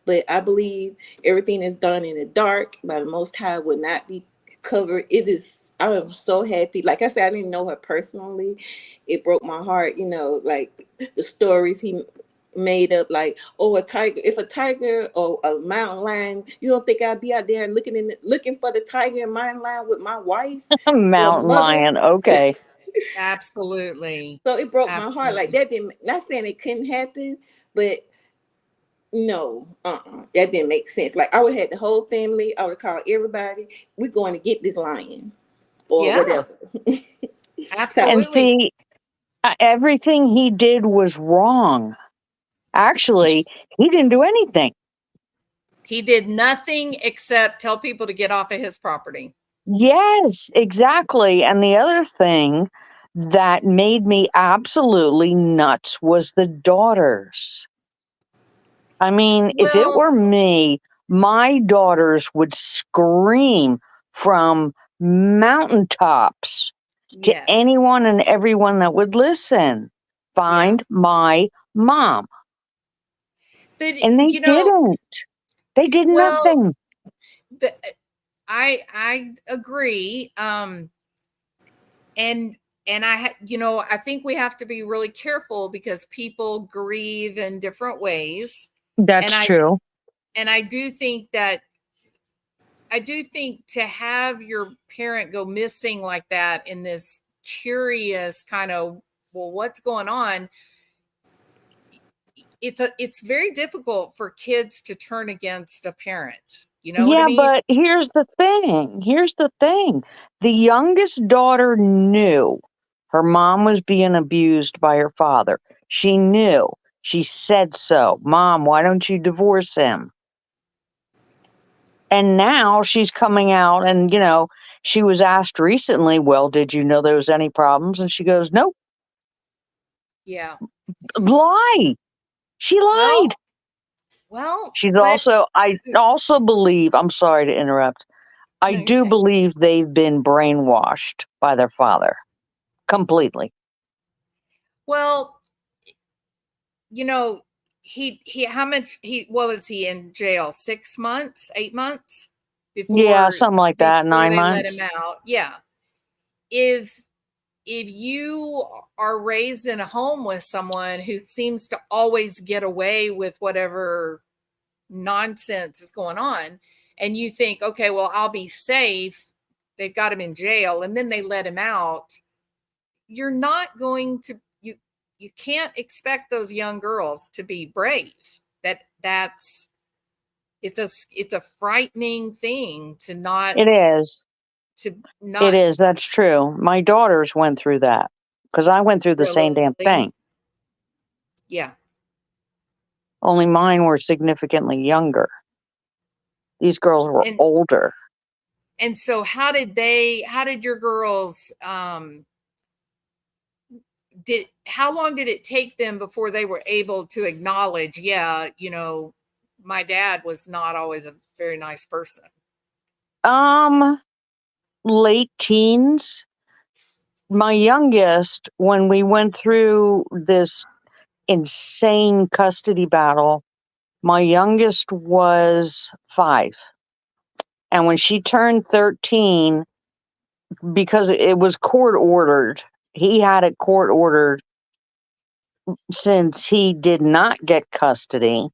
But I believe everything is done in the dark by the Most High will not be covered. It is. I am so happy. Like I said, I didn't know her personally. It broke my heart. Like the stories he made up, like, oh, a tiger, if a tiger or a mountain lion, you don't think I'd be out there looking for the tiger and mountain lion with my wife or Mountain mother? lion. Okay. Absolutely. So it broke my heart. Like Absolutely. that didn't, not saying it couldn't happen, but no, that didn't make sense. Like I would have had the whole family, I would call everybody, we're going to get this lion or Yeah, whatever. And absolutely. see, everything he did was wrong. Actually, he didn't do anything. He did nothing except tell people to get off of his property. Yes, exactly. And the other thing that made me absolutely nuts was the daughters. I mean, if it Well, were me, my daughters would scream from mountaintops to yes. anyone and everyone that would listen. Yeah. Find my mom. But And they you know, didn't. They did well, nothing. but I agree. And I think we have to be really careful because people grieve in different ways. And That's I true. and I do think to have your parent go missing like that in this curious kind of, well, what's going on? It's very difficult for kids to turn against a parent. You know what I Yeah, mean? but here's the thing. Here's the thing. The youngest daughter knew her mom was being abused by her father. She knew. She said so. Mom, why don't you divorce him? And now she's coming out and, she was asked recently, well, did you know there was any problems? And she goes, nope, Yeah. lie. She lied. Well, well, but I also believe, I'm sorry to interrupt. I no, you're do okay. believe they've been brainwashed by their father completely. Well, you know, he how much he what was he in jail? 6 months, 8 months Yeah, before something like that. before Nine they let him months. out. Yeah. If if you are raised in a home with someone who seems to always get away with whatever nonsense is going on, and you think, okay, well, I'll be safe. They've got him in jail, and then they let him out. You're not going to you can't expect those young girls to be brave. That's it's a frightening thing It is. to It not is. That's true. My daughters went through that because I went through the same damn really. thing. Yeah. Only mine were significantly younger. These girls were And older. so how did your girls did how long did it take them before they were able to acknowledge, yeah, my dad was not always a very nice person? Um, Late teens. My youngest, when we went through this insane custody battle, My youngest was 5. And when she turned 13, because it was court ordered, he had it court ordered since he did not get custody,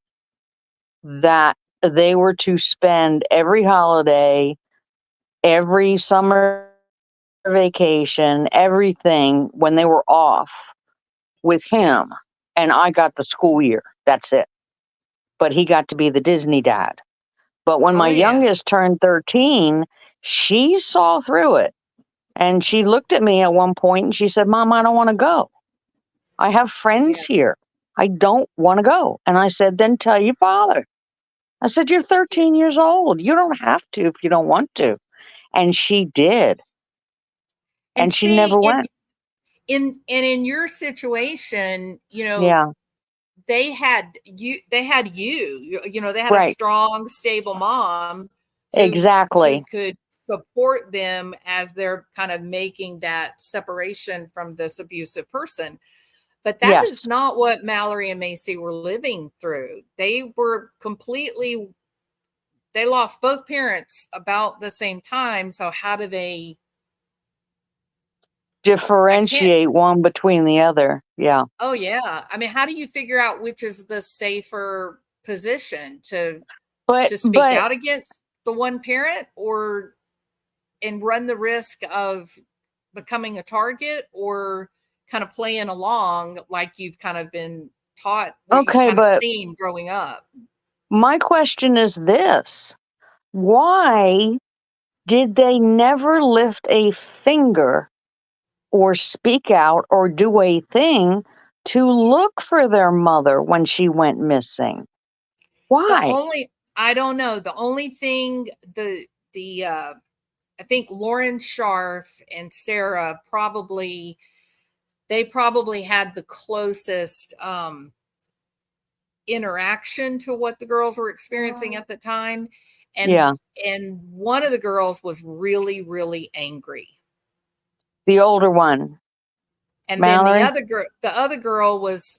that they were to spend every holiday, every summer vacation, everything when they were off with Yeah. him. And I got the school year. That's it. But he got to be the Disney dad. But when my Oh yeah. youngest turned 13, she saw through it. And she looked at me at one point and she said, Mom, I don't want to go. I have friends Yeah. here. I don't want to go. And I said, then tell your father. I said, you're 13 years old. You don't have to if you don't want to. And she did. And And she never see, went. in your situation, Yeah. they had you, they had a Right. strong, stable mom who Exactly. could support them as they're kind of making that separation from this abusive person. But that is Yes. not what Mallory and Macy were living through. They lost both parents about the same time. So how do they, I can't, Differentiate one between the other. Yeah. oh yeah. I mean, how do you figure out which is the safer position But to speak but out against the one parent, or and run the risk of becoming a target, or kind of playing along like you've kind of been taught, what you've okay, kind of but seen growing up? my question is this. Why did they never lift a finger or speak out or do a thing to look for their mother when she went missing? The Why? only I don't know. The only thing the I think Lauren Scharf and Sarah probably had the closest interaction to what the girls were experiencing at the time. and Yeah. and one of the girls was really, really angry, The older one, and then Mallory? the other girl was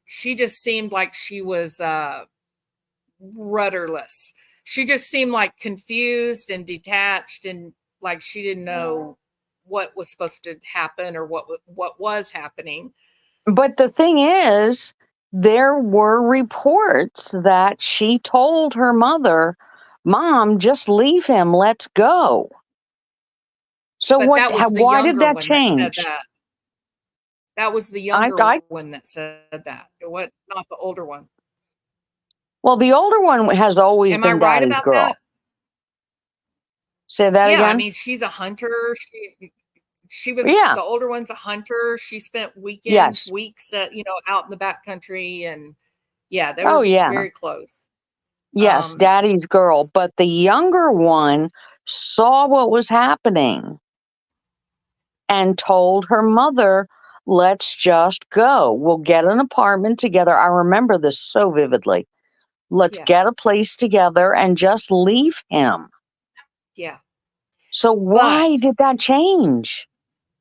she just seemed like she was rudderless. She just seemed like confused and detached, and like she didn't know what was supposed to happen, or what was happening. But the thing is, there were reports that she told her mother, Mom, just leave him, let's go. So But that was the why did younger that one that said change? that. That was the I, younger I, one that said that. What, not the older one. well, the older one has always Am I been right daddy's about girl. that? Say that Yeah, I again? mean, she's a hunter. She was Yeah. the older one's a hunter. She spent weekends, Yes. weeks at, out in the backcountry, and yeah, they Oh, were yeah. very close. Yes, Um, daddy's girl. But the younger one saw what was happening and told her mother, let's just go. We'll get an apartment together. I remember this so vividly. Let's yeah, get a place together and just leave him. yeah. So, But why did that change?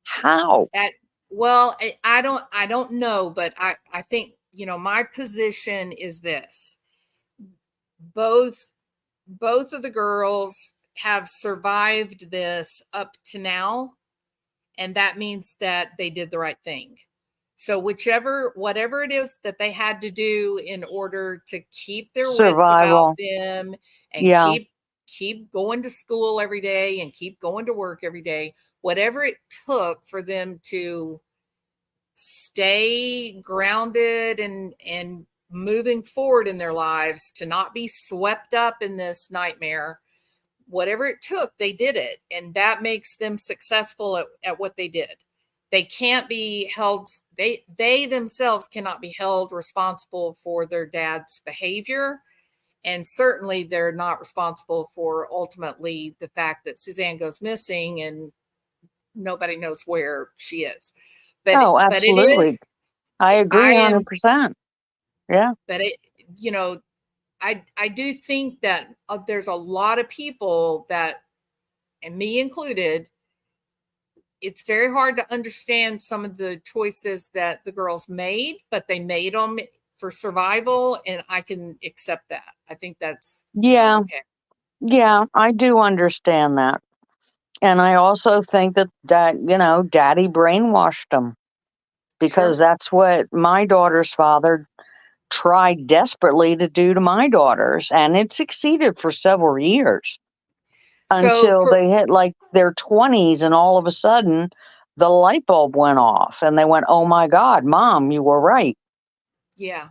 How? at well, I don't know, but I think, my position is this: both both of the girls have survived this up to now, and that means that they did the right thing. So whatever it is that they had to do in order to keep their wits about Survival. them, and Yeah. keep going to school every day, and keep going to work every day, whatever it took for them to stay grounded and moving forward in their lives, to not be swept up in this nightmare, whatever it took, they did it. And that makes them successful at what they did. They can't be held, they themselves cannot be held responsible for their dad's behavior. And certainly they're not responsible for ultimately the fact that Suzanne goes missing and nobody knows where she is. Oh, But it absolutely. is, I agree I am, 100%. Yeah. but it, I do think that there's a lot of people that, and me included, it's very hard to understand some of the choices that the girls made, but they made them for survival, and I can accept that. I think that's Yeah, okay. yeah, I do understand that. And I also think that daddy brainwashed them, because Sure. that's what my daughter's father tried desperately to do to my daughters, and it succeeded for several years So, until they hit like their 20s, and all of a sudden the light bulb went off and they went, "Oh my God, Mom, you were right." yeah.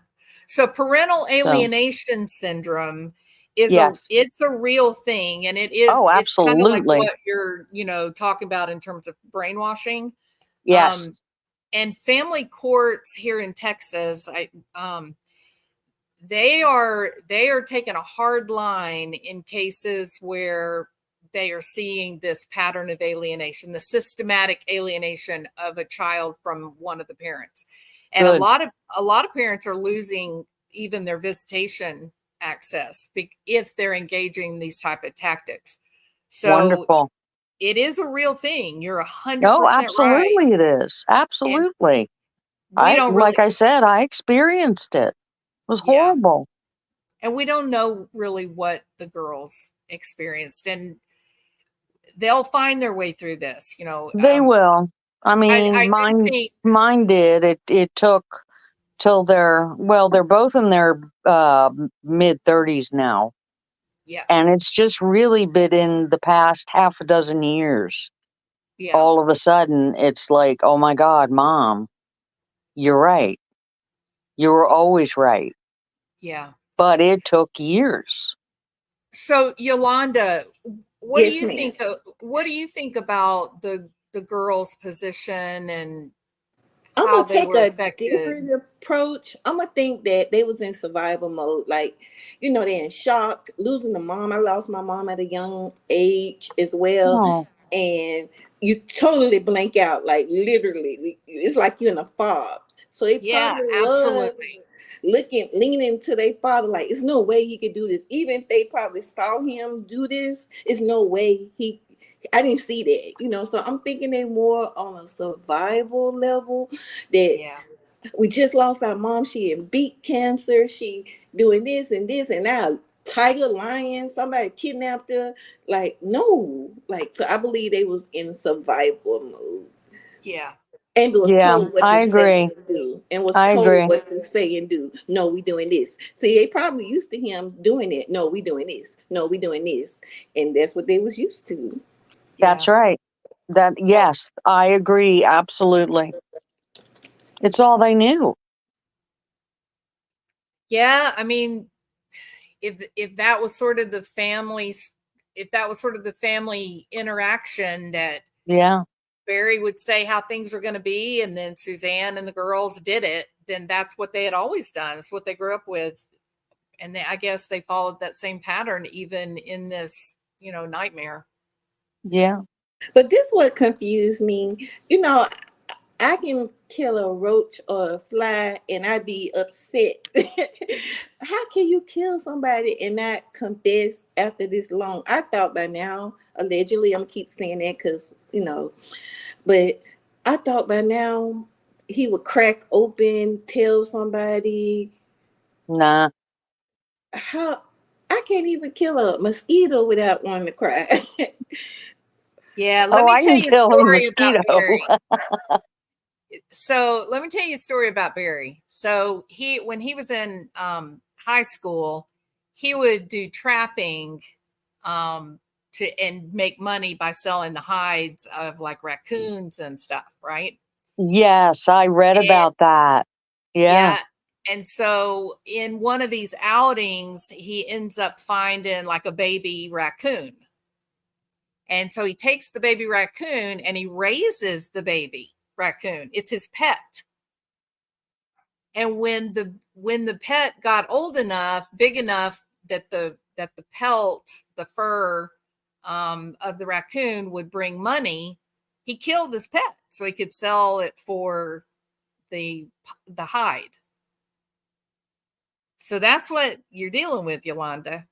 So parental So, alienation syndrome is yes. it's a real thing, and Oh, it's kind of like absolutely. what you're, talking about in terms of brainwashing. Yes. And family courts here in Texas, they are taking a hard line in cases where they are seeing this pattern of alienation, the systematic alienation of a child from one of the parents. And a Good. lot of parents are losing even their visitation access if they're engaging in these type of tactics. So Wonderful. it is a real thing. You're No, 100% right. absolutely it is. And Absolutely. we don't Like really, I said, I experienced it. It was yeah. horrible. And we don't know really what the girls experienced, and they'll find their way through this. They will. I I mean, do think, mine did. It took till they're both in their mid 30s now. yeah, And it's just really been in the past half a dozen years. yeah, All of a sudden, it's like, "Oh my God, Mom, you're right. You were always right." yeah. But it took years. So Yolanda, Yes, ma'am. what do you think about the girls' position and I'm how gonna they take were a affected? different approach. I'm gonna think that they was in survival mode, like they're in shock, losing the mom. I lost my mom at a young age as well, Oh, and you totally blank out, like literally, it's like you're in a fog. So it Yeah, probably was absolutely. leaning to their father, like it's no way he could do this. Even if they probably saw him do this, it's no way he. I didn't see that. So I'm thinking they more on a survival level, that Yeah, we just lost our mom. She in beat cancer. She doing this and this, and now tiger, lion, somebody kidnapped her. Like, no, like, so I believe they was in survival mode yeah, and was yeah, told what I to say agree. and do, and was I told agree. what to say and do. No, we doing this. See, they probably used to him doing it. No, we doing this. No, we doing this, and that's what they was used to. yeah. That's right. Well, Yes, I agree. Absolutely. It's all they knew. yeah. I mean, if that was sort of the family's if that was sort of the family interaction, that Yeah. Barry would say how things are going to be, and then Suzanne and the girls did it, then that's what they had always done. It's what they grew up with. And I guess they followed that same pattern even in this, nightmare. Yeah. But this what confused me. I can kill a roach or a fly and I be upset. How can you kill somebody and not confess after this long? I thought by now, allegedly, I'm keep saying that because, but I thought by now he would crack open, tell somebody. Nah. How? I can't even kill a mosquito without wanting to cry. Yeah, let Oh, me I tell can you a kill a story about mosquito. Barry. So let me tell you a story about Barry. So when he was in high school, he would do trapping and make money by selling the hides of like raccoons and stuff, right? Yes, I read And about that. Yeah. yeah, and so in one of these outings, he ends up finding like a baby raccoon. And so he takes the baby raccoon and he raises the baby raccoon. It's his pet. And when the pet got old enough, big enough that the pelt, the fur of the raccoon would bring money, he killed his pet so he could sell it for the hide. So that's what you're dealing with, Yolanda.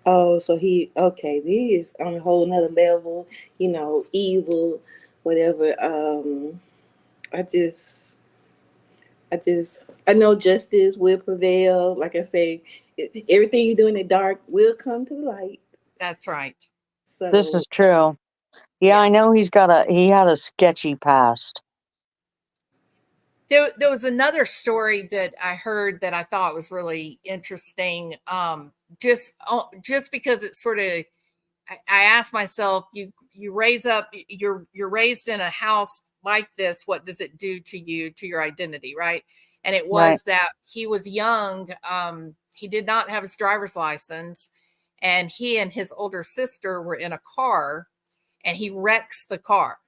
Oh, so he okay. This is on a whole nother level, evil. whatever. I just, I know justice will prevail. Like I say, everything you do in the dark will come to the light. That's right. This So is true. Yeah, Yeah. I know he had a sketchy past. There was another story that I heard that I thought was really interesting. Just because it's sort of, I asked myself, you raise up, you're raised in a house like this. What does it do to you, to your identity, right? And it Right. was that he was young. He did not have his driver's license, and he and his older sister were in a car, and he wrecks the car.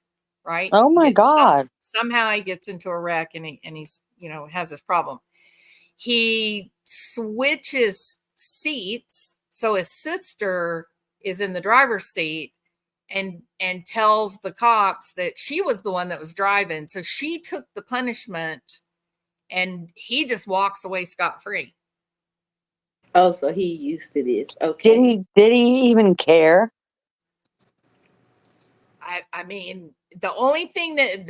Right? Oh He my gets God. somehow he gets into a wreck, and he's has this problem. He switches seats, so his sister is in the driver's seat, and tells the cops that she was the one that was driving, so she took the punishment, and he just walks away scot-free. oh, so he used to this. Did Okay. he even care? I mean, the only thing that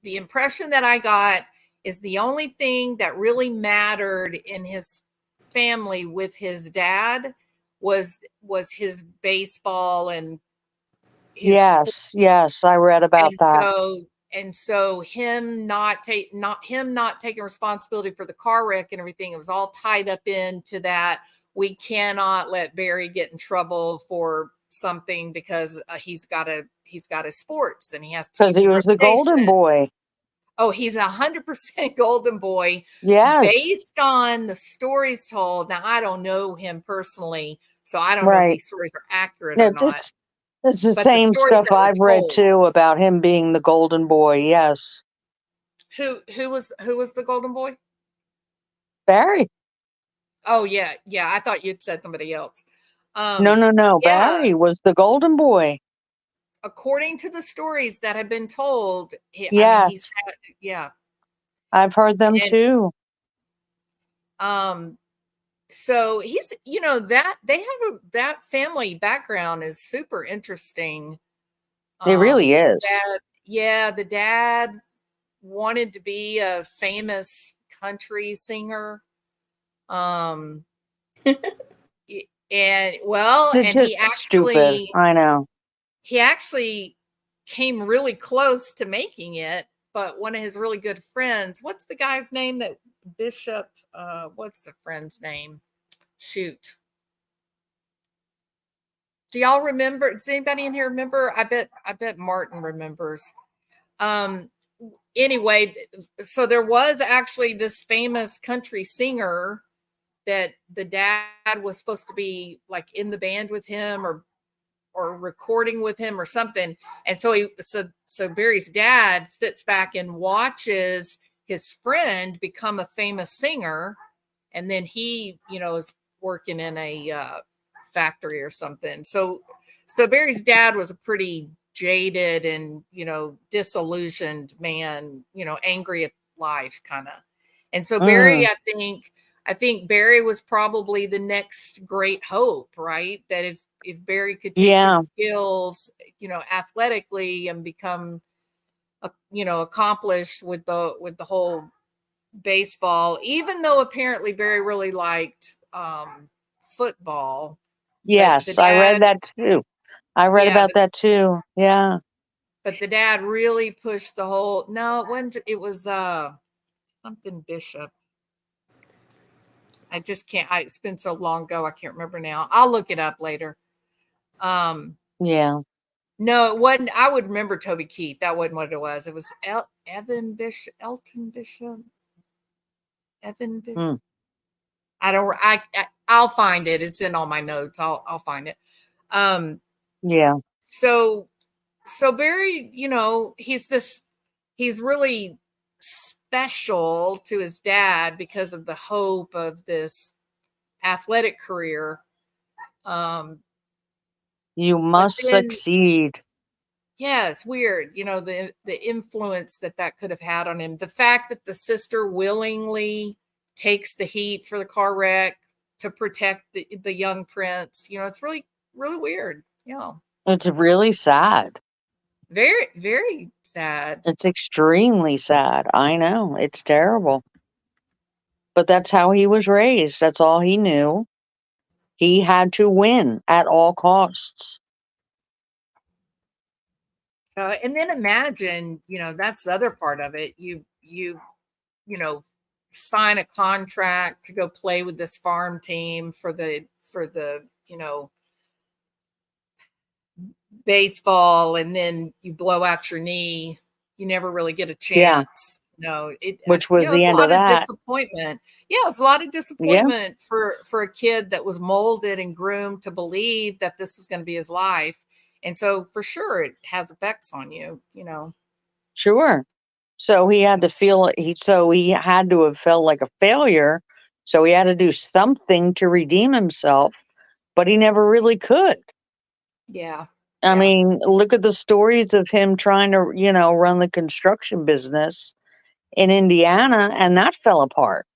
the impression that I got is the only thing that really mattered in his family with his dad was his baseball and his Yes, sports. yes, I read about And that. so him not taking responsibility for the car wreck and everything, it was all tied up into that. We cannot let Barry get in trouble for something because he's got his sports and he has to Because keep he his was the golden reputation. boy. Oh, he's 100% golden boy Yes, based on the stories told. Now, I don't know him personally, so I don't know if right. these stories are accurate or Yeah, not, it's the but the same stories stuff that were I've read told. too about him being the golden boy. Yes. Who was the golden boy? Barry. Oh yeah, yeah. I thought you'd said somebody else. No, no, no. Yeah. Barry was the golden boy. According to the stories that have been told, I mean, he's Yes, had, yeah, I've heard them and too. um, so he's, that they have that family background is super interesting. It really The is. dad, yeah, the dad wanted to be a famous country singer. Um, and well, They're and just stupid. I know. he actually came really close to making it, but one of his really good friends, what's the guy's name that Bishop, what's the friend's name? Shoot. Do y'all remember? Does anybody in here remember? I bet Martin remembers. Um anyway, so there was actually this famous country singer that the dad was supposed to be like in the band with him or recording with him or something. And so Barry's dad sits back and watches his friend become a famous singer, and then he, is working in a factory or something. So Barry's dad was a pretty jaded and disillusioned man, angry at life kind of. And so Barry, Mm, I think Barry was probably the next great hope, right? That if Barry could take his yeah. skills, athletically and become, accomplished with the whole baseball, even though apparently Barry really liked football, but the Yes, I read dad, that too. I read yeah, about that too. Yeah. but the dad really pushed the whole. No, it wasn't. It was something Bishop. I just can't. It's been so long ago. I can't remember now. I'll look it up later. Um, Yeah. no, it wasn't. I would remember Toby Keith. That wasn't what it was. It was Evan Bishop, Elton Bishop, Evan Bishop. Mm, I don't. I'll find it. It's in all my notes. I'll find it. Um. yeah. So Barry, he's really special to his dad because of the hope of this athletic career. Um. You But must then, succeed. yeah, it's weird, the influence that could have had on him. The fact that the sister willingly takes the heat for the car wreck to protect the young prince, it's really, really weird. Yeah. It's really sad. Very, very sad. It's extremely sad. I know. It's terrible. But that's how he was raised. That's all he knew. He had to win at all costs. So, and then imagine, that's the other part of it. You know, sign a contract to go play with this farm team for the baseball, and then you blow out your knee. You never really get a Yeah, chance. No, which was the it's a end of lot of that. disappointment. Yeah, it's a lot of Yeah, disappointment for a kid that was molded and groomed to believe that this was going to be his life. And so for sure it has effects on you. sure. So he had to feel he had to have felt like a failure. So he had to do something to redeem himself, but he never really could. Yeah. I Yeah. mean, look at the stories of him trying to, run the construction business in Indiana, and that fell apart.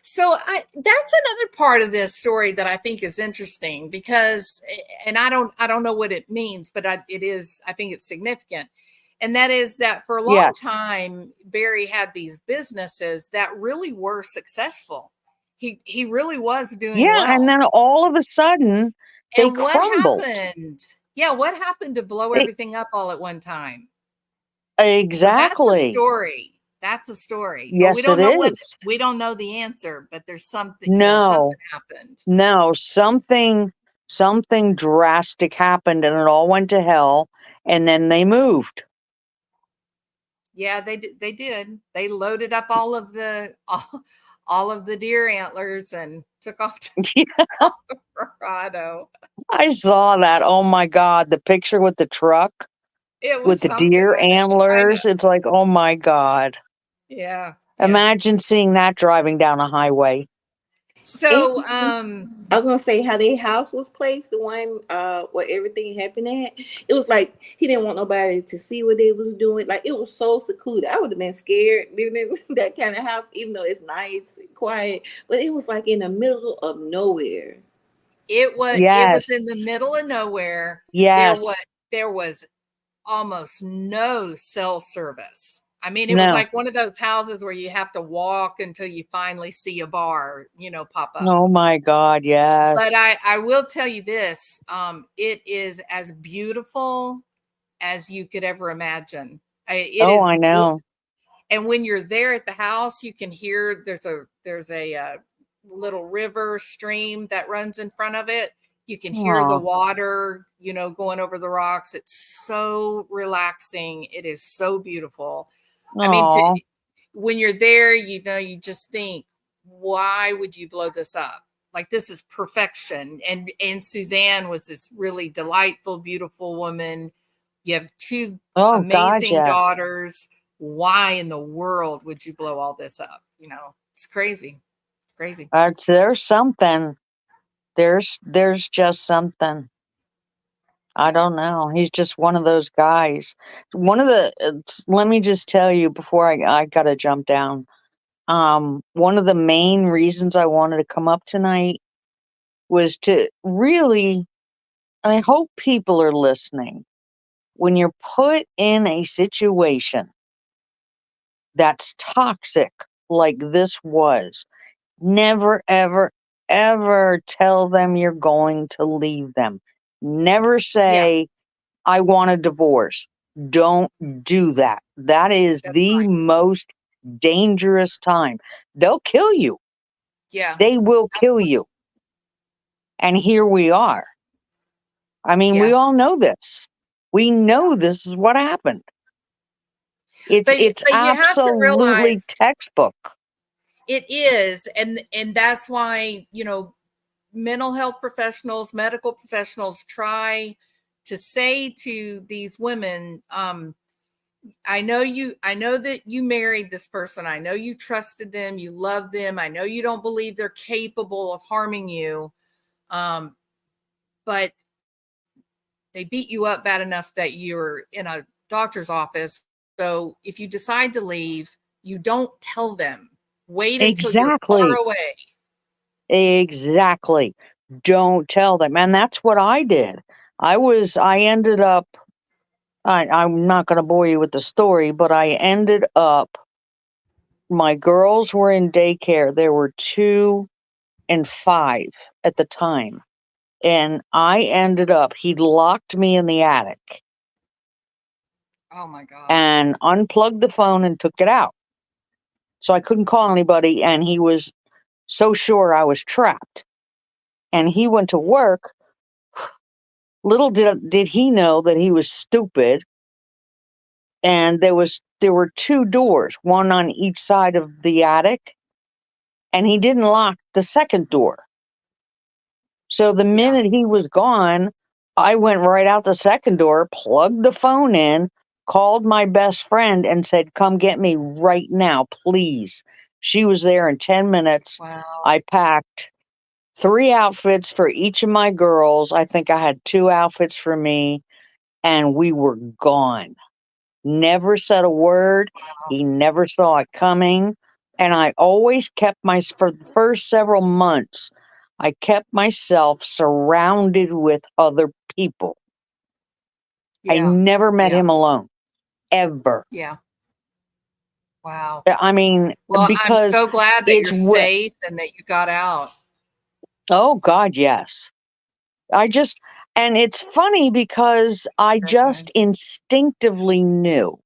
So that's another part of this story that I think is interesting because, and I don't know what it means, but I think it's significant. And that is that for a long Yes. time, Barry had these businesses that really were successful. He really was doing Yeah, and well. then all of a sudden they And what crumbled. happened? Yeah, what happened to blow It, everything up all at one time? So that's a exactly. story. That's a story. But Yes, it is. we don't know the answer, but there's something, something No, happened. no, something drastic happened and it all went to hell, and then they moved. Yeah, they did. They loaded up all of the deer antlers and took off to Colorado. I saw that. Oh my God, the picture with the truck It was with the something, deer wasn't it? I know. antlers. It's like, oh my God. Yeah, yeah. Imagine seeing that driving down a highway. And So, I was gonna say how their house was placed, the one where everything happened at. It was like he didn't want nobody to see what they was doing. Like it was so secluded. I would have been scared living in that kind of house, even though it's nice, and quiet. But it was like in the middle of nowhere. it was in the Yes. middle of nowhere. There was Yes. there was almost no cell service. I mean, it was No. like one of those houses where you have to walk until you finally see a bar, pop up. Oh my God, But yes. I will tell you this, it is as beautiful as you could ever imagine. It Oh, is, I know. and when you're there at the house, you can hear there's a little river stream that runs in front of it. You can hear the Oh, water, going over the rocks. It's so relaxing. It is so beautiful. I mean, oh, when you're there, you just think, why would you blow this up? Like this is perfection. And Suzanne was this really delightful, beautiful woman. You have two oh God, amazing yeah. daughters. Why in the world would you blow all this up? It's crazy. Crazy. There's something. There's just something. I Yeah. don't know. He's just one of those guys. One of the let me just tell you before I gotta jump down. One of the main reasons I wanted to come up tonight was to really, and I hope people are listening. When you're put in a situation that's toxic, like this was, never, ever, ever tell them you're going to leave them. Never Yeah, say, I want a divorce. Don't do that. That is that's the right. most dangerous time. They'll kill you. Yeah. They will kill Absolutely. you. And here we are. I mean, we Yeah. all know this. We Yeah. know this is what happened. It's But it's but you have to absolutely realize textbook. it is, and that's why, mental health professionals, medical professionals try to say to these women, I know that you married this person. I know you trusted them, you love them. I know you don't believe they're capable of harming you. Um, but they beat you up bad enough that you're in a doctor's office. So if you decide to leave, you don't tell them. Wait until you're far Exactly. away. Exactly. Don't tell them. And that's what I did. I ended up I'm not going to bore you with the story, but I ended up, my girls were in daycare. There were 2 and 5 at the time. And I ended up, he locked me in the attic Oh my God. and unplugged the phone and took it out. So I couldn't call anybody. And he was so sure I was trapped. And he went to work. Little did he know that he was stupid. And there were 2 doors, one on each side of the attic, and he didn't lock the second door. So the Yeah. minute he was gone, I went right out the second door, plugged the phone in, called my best friend and said, "Come get me right now, please." She was there in 10 minutes. Wow. I packed 3 outfits for each of my girls. I think I had 2 outfits for me, and we were gone. Never said a word. He never saw it coming. And I always kept for the first several months, I kept myself surrounded with other people. I Yeah. never met Yeah. him alone, ever. Yeah. Wow. I mean, Well, I'm because so glad that it's you're safe and that you got out. oh God, yes. And it's funny because I just Okay. instinctively knew.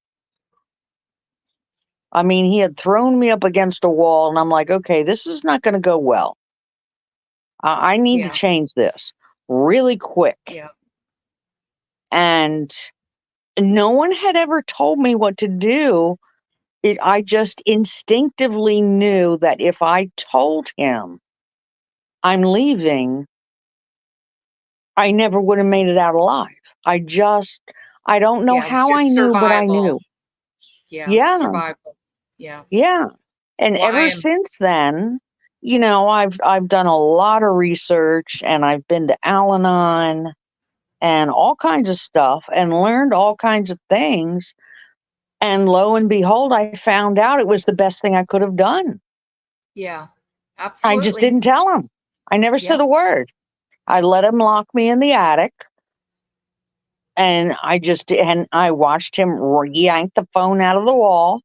I mean, he had thrown me up against a wall, and I'm like, okay, this is not going to go well. I need to Yeah. change this really quick. Yeah. And no one had ever told me what to do. I just instinctively knew that if I told him I'm leaving, I never would have made it out alive. I don't know Yeah. It's how I just knew, but I survival. knew. Yeah. Yeah, Survival. Yeah. yeah. And Well, I ever am. since then, I've done a lot of research, and I've been to Al-Anon and all kinds of stuff and learned all kinds of things. And lo and behold, I found out it was the best thing I could have done. Yeah. I just Absolutely. didn't tell him. I never said Yep. a word. I let him lock me in the attic, and I watched him yank the phone out of the wall,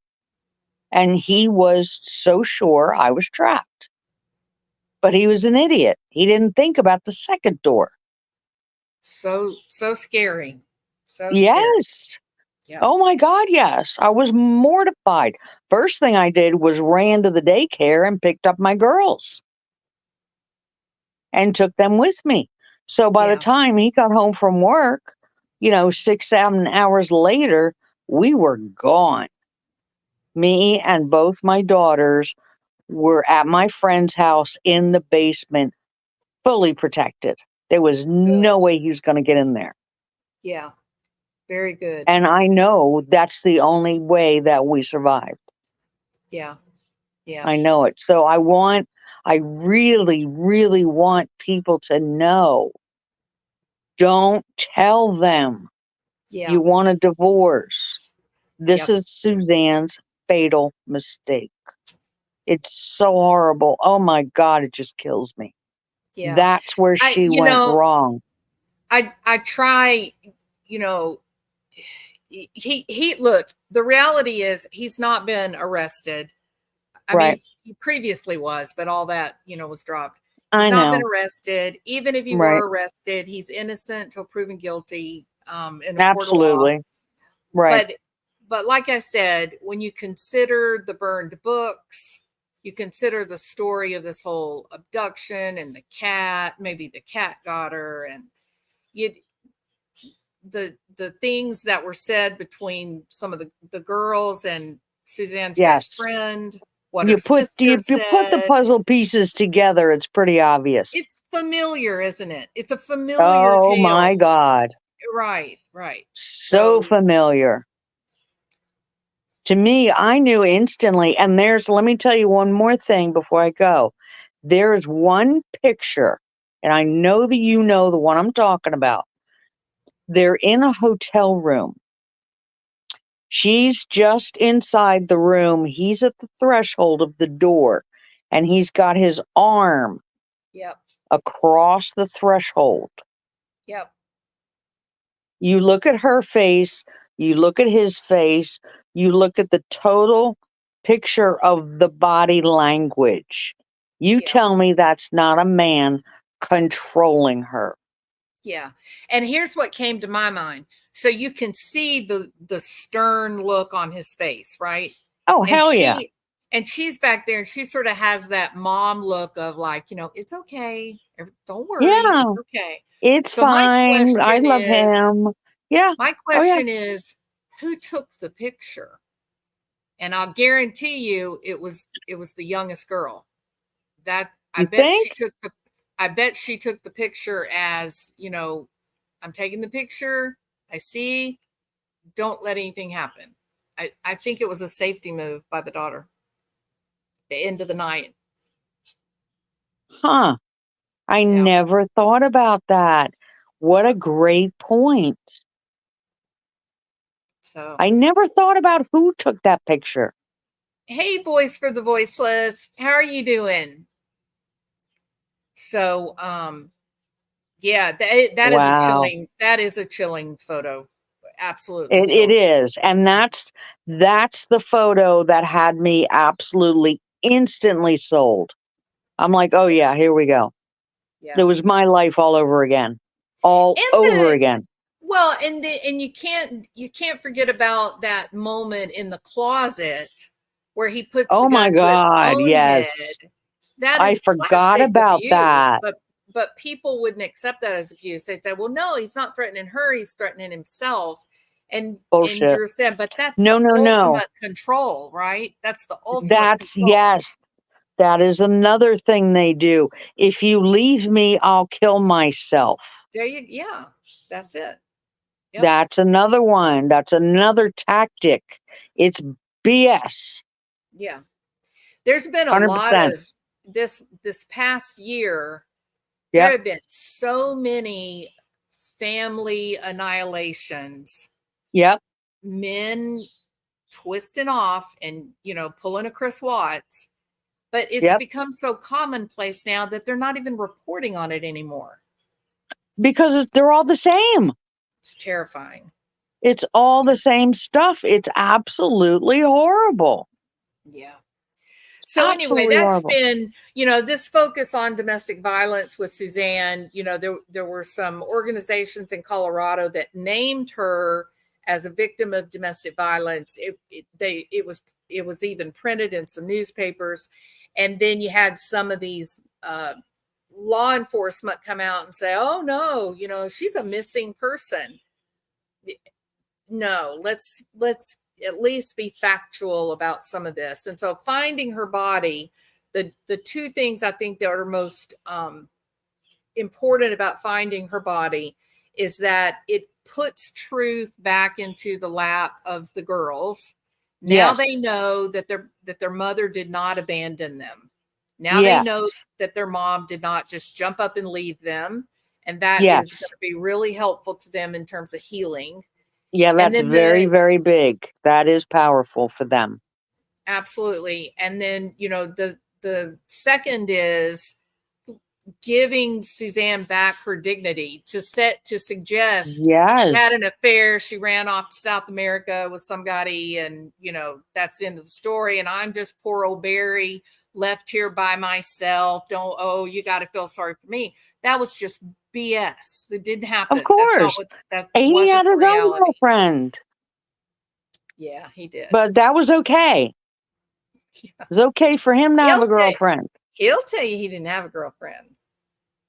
and he was so sure I was trapped. But he was an idiot. He didn't think about the second door. So scary. So scary. Yes. Yeah. Oh my God, yes. I was mortified. First thing I did was ran to the daycare and picked up my girls and took them with me. So by the Yeah. time he got home from work, 6, 7 hours later, we were gone. Me and both my daughters were at my friend's house in the basement, fully protected. There was no Good. way he was going to get in there. Yeah. Very good. And I know that's the only way that we survived. Yeah. Yeah. I know it. So I really, really want people to know, don't tell them Yeah. you want a divorce. This Yep. is Suzanne's fatal mistake. It's so horrible. Oh my God, it just kills me. Yeah. That's where I, she went wrong. I try, you know, he look, the reality is he's not been arrested. I Right. mean, he previously was, but all that, was dropped. He's I not been know. arrested. Even if he Right. were arrested, he's innocent till proven guilty in a court of law. Absolutely. Right. But like I said, when you consider the burned books, you consider the story of this whole abduction and the cat, maybe the cat got her, and you the things that were said between some of the girls and Suzanne's best Yes. friend, what her You put sister the said. puzzle pieces together, it's pretty obvious. It's familiar, isn't it? It's a familiar Oh my tale. God. Right, right. So So, familiar. To me, I knew instantly. And let me tell you one more thing before I go. There is one picture, and I know that you know the one I'm talking about. They're in a hotel room. She's just inside the room. He's at the threshold of the door, and he's got his arm yep, across the threshold. yep. You look at her face, you look at his face, you look at the total picture of the body language. You Yeah. tell me that's not a man controlling her. Yeah. And here's what came to my mind. So you can see the stern look on his face, right? Oh, And hell yeah. she's back there and she sort of has that mom look of like, it's okay. Don't worry, Yeah, it's okay. it's So my fine. I question love is, him. Yeah. Oh, yeah. who took the picture? And I'll guarantee you it was the youngest girl. That You think? I bet she took the picture as, I'm taking the picture. I see. Don't let anything happen. I think it was a safety move by the daughter. The end of the night. Huh. I Yeah. never thought about that. What a great point. So, I never thought about who took that picture. hey, voice for the voiceless. How are you doing? So, yeah, that is Wow. that is a chilling photo. Absolutely It chilling. is. And that's the photo that had me absolutely instantly sold. I'm like, oh yeah, here we go. It Yeah. was my life all over again. All And over again. well, and you can't forget about that moment in the closet where he puts the Oh my gun to his God, own head. yes. That I is forgot classic about abuse, that. but people wouldn't accept that as abuse. They'd say, "Well, no, he's not threatening her; he's threatening himself." And Bullshit. you're saying, but that's No, the no, no. ultimate control, right? That's the ultimate That's control. yes. That is another thing they do. If you leave me, I'll kill myself. Yeah, that's it. Yep. That's another one. That's another tactic. It's BS. Yeah. There's been a lot 100%. of this past year. There Yep. have been so many family annihilations, Yep. men twisting off and, pulling a Chris Watts, but it's Yep. become so commonplace now that they're not even reporting on it anymore. Because they're all the same. It's terrifying. It's all the same stuff. It's absolutely horrible. Yeah. So anyway, Absolutely that's horrible. been, this focus on domestic violence with Suzanne. There were some organizations in Colorado that named her as a victim of domestic violence. It was even printed in some newspapers, and then you had some of these law enforcement come out and say, "Oh no, she's a missing person." No, let's at least be factual about some of this. And so finding her body, the two things I think that are most important about finding her body is that it puts truth back into the lap of the girls. Now Yes. they know that their mother did not abandon them. Now they know Yes. that their mom did not just jump up and leave them, and that is going Yes. to be really helpful to them in terms of healing. Yeah, And that's then very, very big. That is powerful for them. absolutely. And then, the second is giving Suzanne back her dignity to suggest she had Yes. an affair. She ran off to South America with somebody, and, that's the end of the story. And I'm just poor old Barry left here by myself. You got to feel sorry for me. That was just BS. It didn't Of happen. course. That He wasn't had the his own reality. girlfriend, Yeah, he did. but that was okay. It was okay for him to have He'll a tell, girlfriend. he'll tell you he didn't have a girlfriend.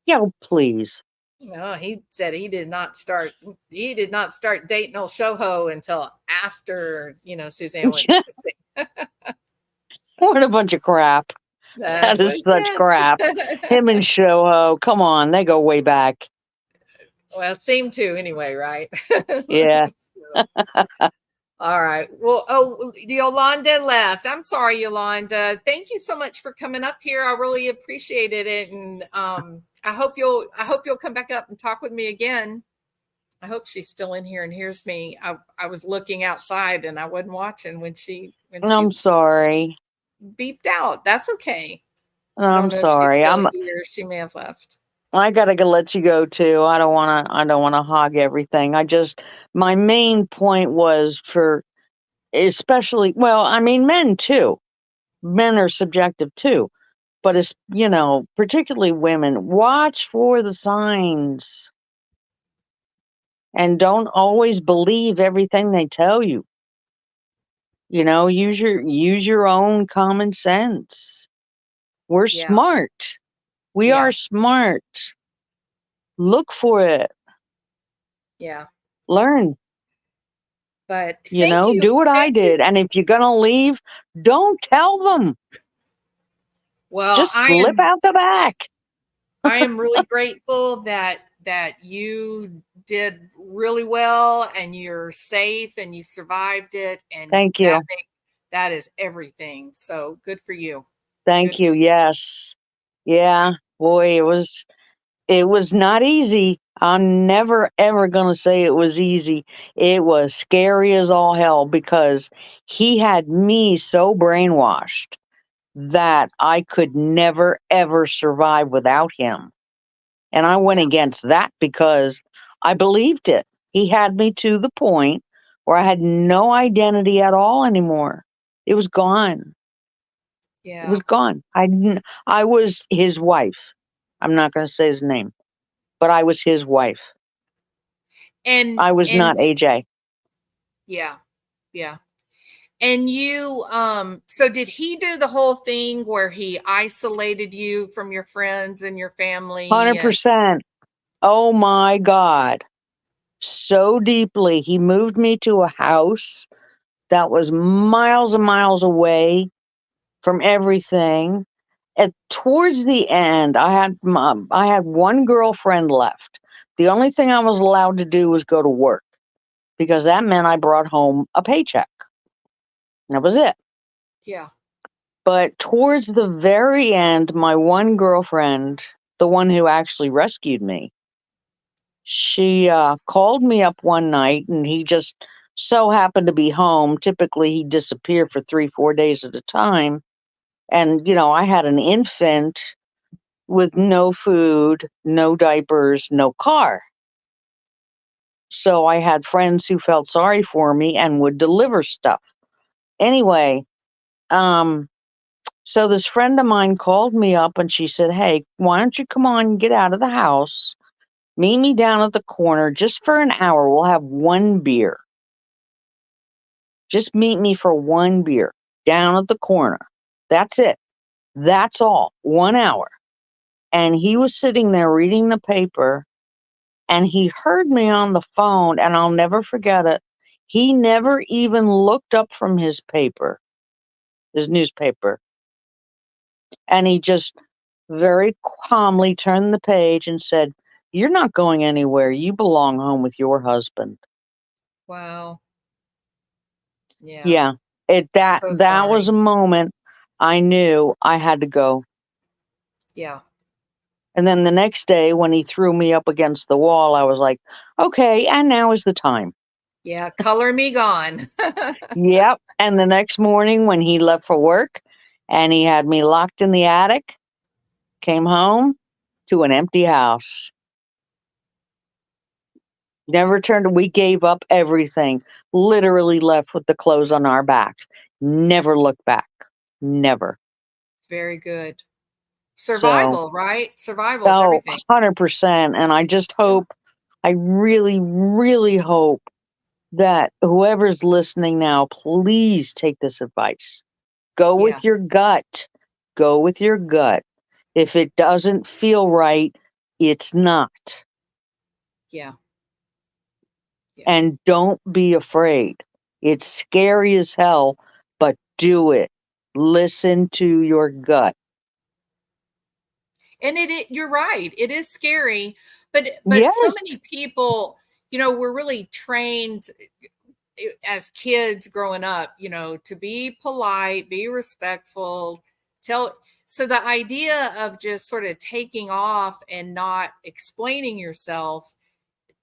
Yeah, well, please. No, he said he did not start dating old Shoho until after, Suzanne went missing. What a bunch of crap. That That's what is he such crap. says. Him and Shoho, come on, they go way back. Well, seem to anyway, right? Yeah. All right. Well, Yolanda left. I'm sorry, Yolanda. Thank you so much for coming up here. I really appreciated it, and I hope you'll come back up and talk with me again. I hope she's still in here and hears me. I was looking outside and I wasn't watching when she I'm sorry. beeped out. That's okay. I I'm don't know if she's sorry. still here. She may have left. I gotta go let you go too. I don't wanna hog everything. My main point was for especially, well, I mean men too. Men are subjective too. But it's, particularly women, watch for the signs and don't always believe everything they tell you. Use your own common sense. We're Yeah. smart. We are Yeah. smart. Look for it. Yeah. Learn, But thank you. do what I Thank you. did. And if you're going to leave, don't tell them. Well, Just slip out the back. I am really grateful that you did really well and you're safe and you survived it, and Thank you. that is everything. So good for you. Thank Good. you. Yes. Yeah. Boy, it was not easy. I'm never ever going to say it was easy. It was scary as all hell because he had me so brainwashed that I could never ever survive without him. And I went Yeah. against that because I believed it. He had me to the point where I had no identity at all anymore. It was gone. It Yeah. was gone. I was his wife. I'm not going to say his name, but I was his wife. And I was not AJ. yeah. Yeah. And you, so did he do the whole thing where he isolated you from your friends and your family? And 100%. Oh my God. So deeply. He moved me to a house that was miles and miles away from everything. Towards the end, I had one girlfriend left. The only thing I was allowed to do was go to work because that meant I brought home a paycheck. That was it. yeah. But towards the very end, my one girlfriend, the one who actually rescued me, she called me up one night and he just so happened to be home. Typically, he'd disappear for 3, 4 days at a time. And, I had an infant with no food, no diapers, no car. So I had friends who felt sorry for me and would deliver stuff. Anyway, so this friend of mine called me up and she said, "Hey, why don't you come on and get out of the house? Meet me down at the corner just for an hour. We'll have one beer. Just meet me for one beer down at the corner. That's it. That's all. 1 hour." And he was sitting there reading the paper and he heard me on the phone, and I'll never forget it. He never even looked up from his newspaper, and he just very calmly turned the page and said, "You're not going anywhere. You belong home with your husband." Wow. Yeah. Yeah, So that was sorry. a moment I knew I had to go. Yeah. And then the next day when he threw me up against the wall, I was like, "Okay, and now is the time." Yeah. Color me gone. Yep. And the next morning when he left for work and he had me locked in the attic, came home to an empty house. Never turned, we gave up everything, literally left with the clothes on our backs. Never looked back. Never. Very good. So, Survival, right? Survival is oh, everything. 100%. And I just Yeah. hope, I really, really hope that whoever's listening now, please take this advice. Go Yeah. with your gut. Go with your gut. If it doesn't feel right, it's not. Yeah. Yeah. And don't be afraid. It's scary as hell, but do it. Listen to your gut. And you're right. It is scary, but so Yes, many people, we're really trained as kids growing up, to be polite, be respectful, tell. So the idea of just sort of taking off and not explaining yourself,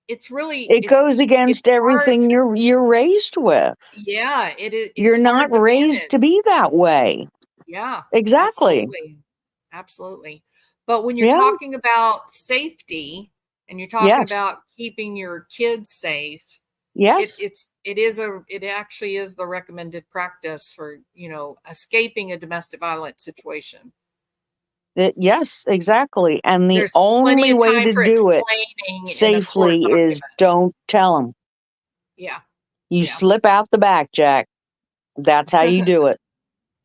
it's really it goes it's against hard. everything you're raised with. Yeah, it is. It's You're not hard to raised to manage. be that way. Yeah, Exactly. absolutely. Absolutely. But when you're Yeah. talking about safety and you're talking Yes. about keeping your kids safe, Yes. it actually is the recommended practice for, escaping a domestic violence situation. Yes, exactly. And the There's plenty only of way time to for do it explaining in a court safely is document. don't tell them. Yeah. You Yeah. slip out the back, Jack. That's how you do it.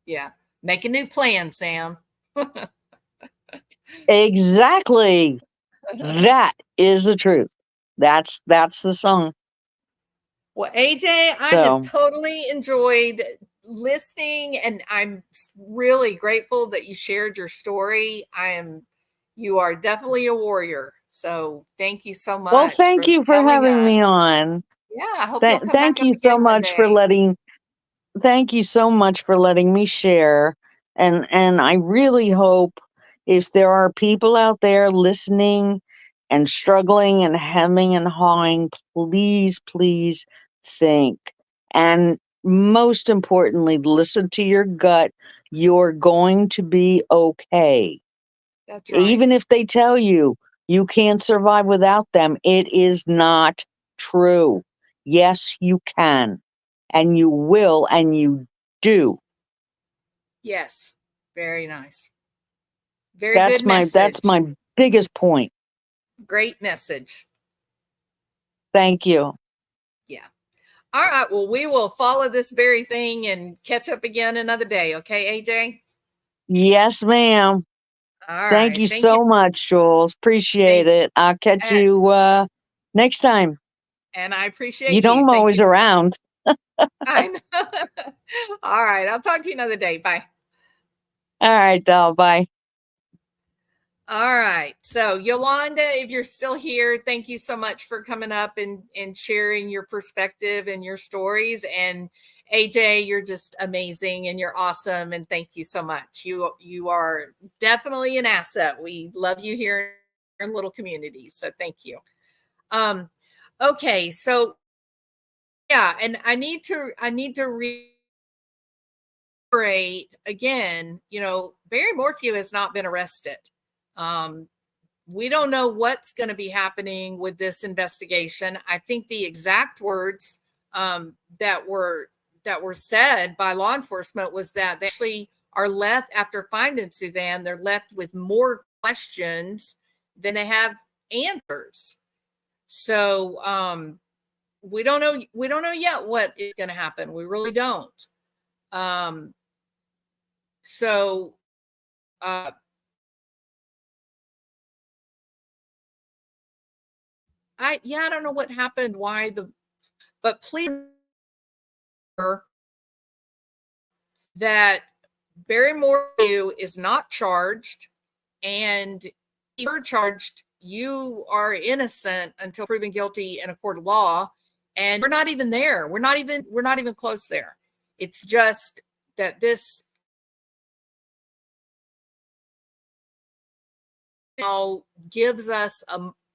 Yeah. Make a new plan, Sam. Exactly. That is the truth. That's the song. Well, AJ, I have So, totally enjoyed listening, and I'm really grateful that you shared your story. You are definitely a warrior. So thank you so well, much thank for you for telling having us. me on. Yeah, I hope you'll come back Thank up you so again one much for day. thank you so much for letting me share. And I really hope if there are people out there listening and struggling and hemming and hawing, please think. And most importantly, listen to your gut. You're going to be okay. That's right. Even if they tell you you can't survive without them, it is not true. Yes, you can, and you will, and you do. Yes. Very nice. Very good That's message. my biggest point. Great message. Thank you. Yeah. All right. Well, we will follow this very thing and catch up again another day. Okay, AJ? Yes, ma'am. All Thank right. you Thank you. so much, Jules. Appreciate Thank it. I'll catch and, you next time. and I appreciate You know you. I'm Thank always you so much. around. I know. All right. I'll talk to you another day. Bye. All right, doll. Bye. All right. So, Yolanda, if you're still here, thank you so much for coming up and sharing your perspective and your stories. And AJ, you're just amazing and you're awesome. And thank you so much. You are definitely an asset. We love you here in our little community. So thank you. Um, okay, so yeah, and I need to reiterate again, Barry Morphew has not been arrested. Um, we don't know what's going to be happening with this investigation. I think the exact words that were said by law enforcement was that they actually are left after finding Suzanne. They're left with more questions than they have answers. So we don't know. We don't know yet what is going to happen. We really don't. Um, so. I don't know what happened. But please remember that Barry Morphew is not charged, and if you're charged, you are innocent until proven guilty in a court of law. And we're not even there. We're not even close there. It's just that this now gives us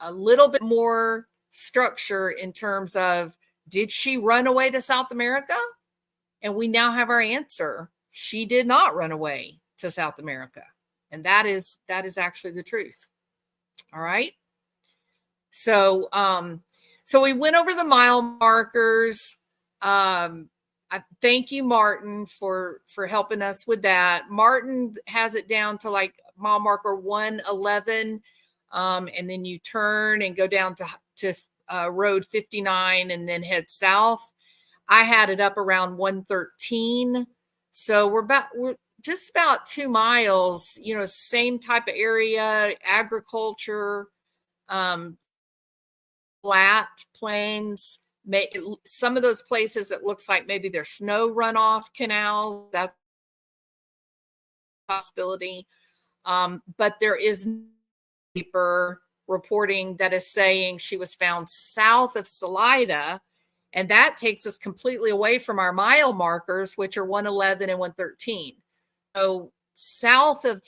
a little bit more structure in terms of, did she run away to South America? And we now have our answer. She did not run away to South America. And that is actually the truth. All right. So we went over the mile markers. I thank you, Martin, for helping us with that. Martin has it down to like mile marker 111, and then you turn and go down to road 59 and then head south. I had it up around 113. So we're just about 2 miles, same type of area, agriculture, um, flat plains. Some of those places, it looks like maybe there's snow runoff canals. That's a possibility. But there is paper reporting that is saying she was found south of Salida, and that takes us completely away from our mile markers, which are 111 and 113. So south of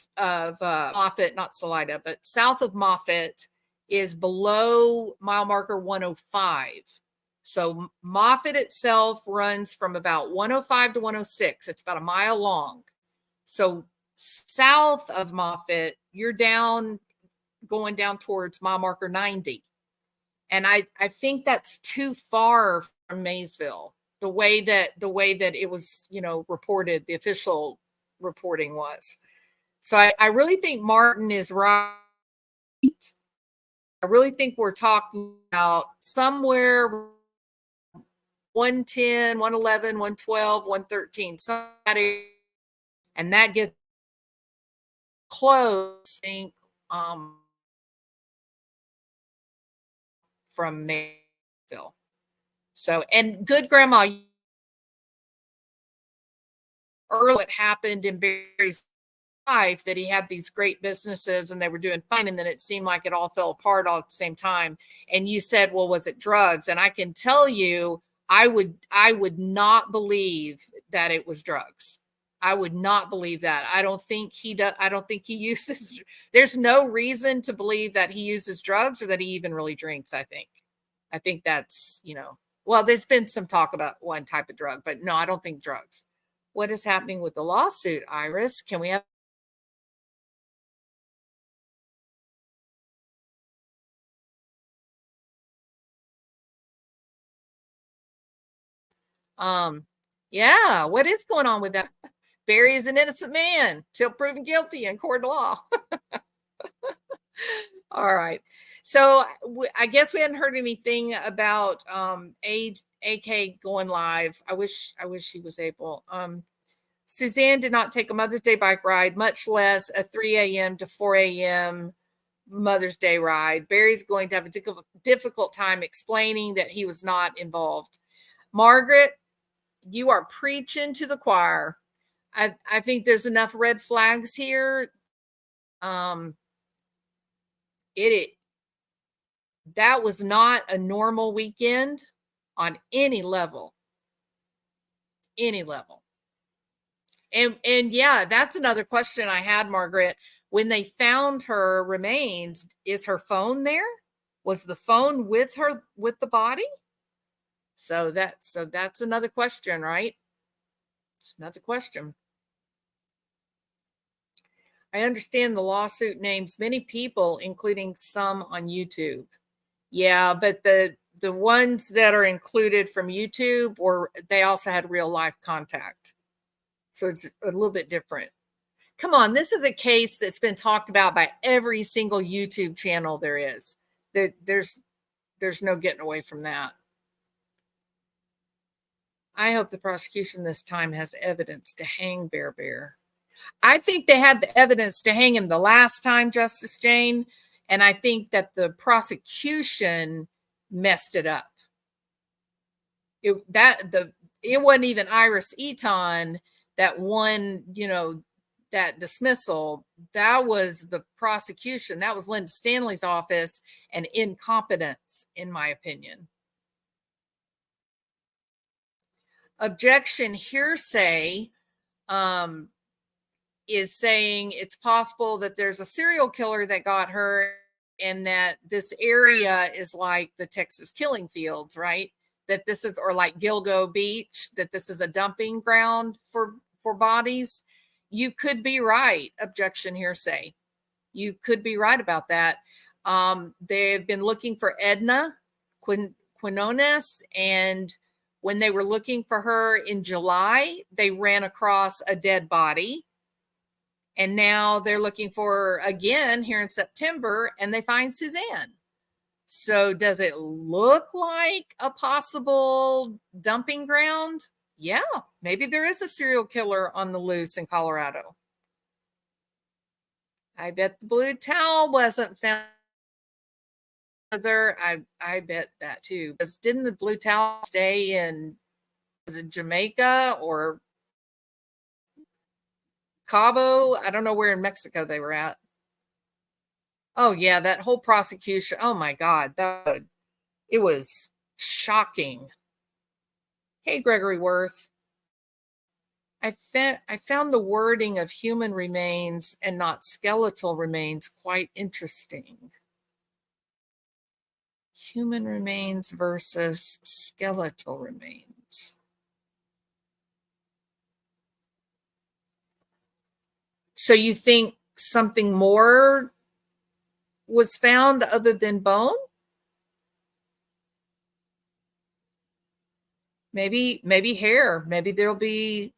Moffat, not Salida, but south of Moffat is below mile marker 105. So Moffat itself runs from about 105 to 106. It's about a mile long. So south of Moffett, you're going down towards mile marker 90. And I think that's too far from Maysville, the way that it was, reported, the official reporting was. So I really think Martin is right. I really think we're talking about somewhere 110, 111, 112, 113, somebody, and that gets close, I think, from Mayville. So, and good grandma, early what happened in Barry's life, that he had these great businesses and they were doing fine, and then it seemed like it all fell apart all at the same time. And you said, well, was it drugs? And I can tell you, I would not believe that it was drugs. I would not believe that. I don't think he does. I don't think he uses, there's no reason to believe that he uses drugs or that he even really drinks. I think that's, well, there's been some talk about one type of drug, but no, I don't think drugs. What is happening with the lawsuit, Iris? Can we have yeah, what is going on with that? Barry is an innocent man till proven guilty in court of law. All right. So I guess we hadn't heard anything about AK going live. I wish he was able. Suzanne did not take a Mother's Day bike ride, much less a 3 a.m. to 4 a.m. Mother's Day ride. Barry's going to have a difficult time explaining that he was not involved. Margaret, you are preaching to the choir. I think there's enough red flags here. That was not a normal weekend on any level. Any level. And yeah, that's another question I had, Margaret. When they found her remains, is her phone there? Was the phone with her, with the body? So that's another question, right? It's another question. I understand the lawsuit names many people, including some on YouTube. Yeah, but the ones that are included from YouTube, or they also had real life contact. So it's a little bit different. Come on, this is a case that's been talked about by every single YouTube channel there is. There's no getting away from that. I hope the prosecution this time has evidence to hang Bear. I think they had the evidence to hang him the last time, Justice Jane, and I think that the prosecution messed it up. It wasn't even Iris Eaton that won, that dismissal. That was the prosecution. That was Linda Stanley's office, and incompetence, in my opinion. Objection hearsay is saying it's possible that there's a serial killer that got her, and that this area is like the Texas killing fields, right? That this is, or like Gilgo Beach, that this is a dumping ground for bodies. You could be right. Objection hearsay. You could be right about that. They've been looking for Edna Quinones, and when they were looking for her in July, they ran across a dead body. And now they're looking for her again here in September, and they find Suzanne. So does it look like a possible dumping ground? Yeah, maybe there is a serial killer on the loose in Colorado. I bet the blue towel wasn't found there. I bet that too. Because didn't the blue towel stay in, was it Jamaica or Cabo? I don't know where in Mexico they were at. Oh yeah, that whole prosecution. Oh my God, it was shocking. Hey, Gregory Worth. I found the wording of human remains and not skeletal remains quite interesting. Human remains versus skeletal remains. So you think something more was found other than bone? Maybe hair. Maybe there'll be,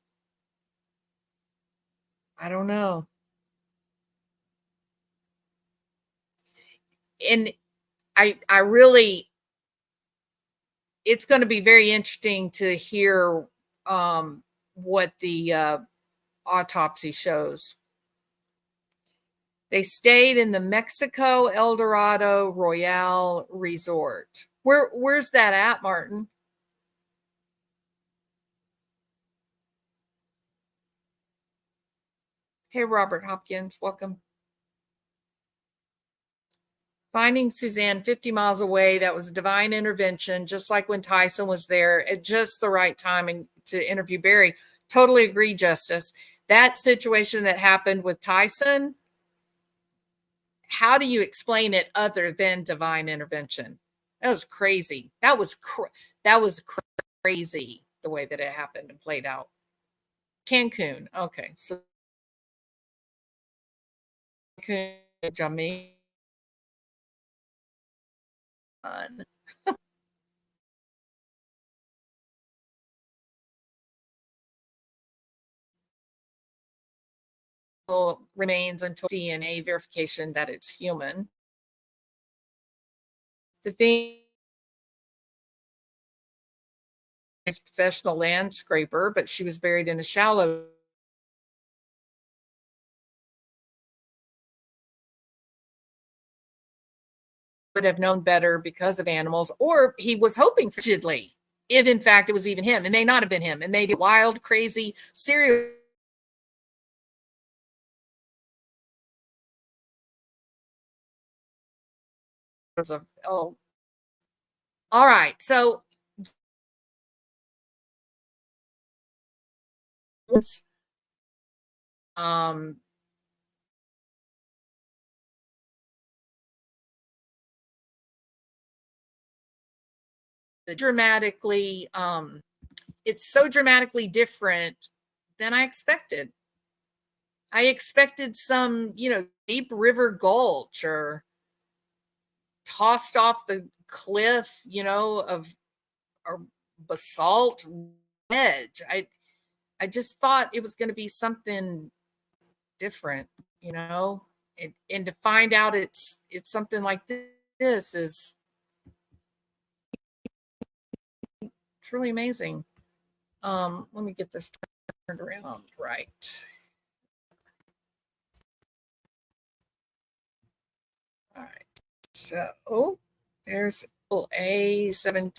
I don't know. And I really, it's going to be very interesting to hear what the autopsy shows. They stayed in the Mexico El Dorado Royale Resort. Where's that at, Martin? Hey, Robert Hopkins, welcome. Finding Suzanne 50 miles away, that was divine intervention, just like when Tyson was there at just the right time to interview Barry. Totally agree, Justice. That situation that happened with Tyson, how do you explain it other than divine intervention? That was crazy. That was crazy the way that it happened and played out. Cancun. Okay. So Cancun, Jamaica. Remains until DNA verification that it's human. The thing is professional land scraper, but she was buried in a shallow. Would have known better because of animals, or he was hoping frigidly, if in fact it was even him. It may not have been him. It may be wild, crazy, serial. Oh, all right. So um dramatically it's so dramatically different than I expected. I expected some, deep river gulch or tossed off the cliff, of a basalt edge. I just thought it was going to be something different, and to find out it's something like this is, it's really amazing. Let me get this turned around right. All right. So there's A17Z.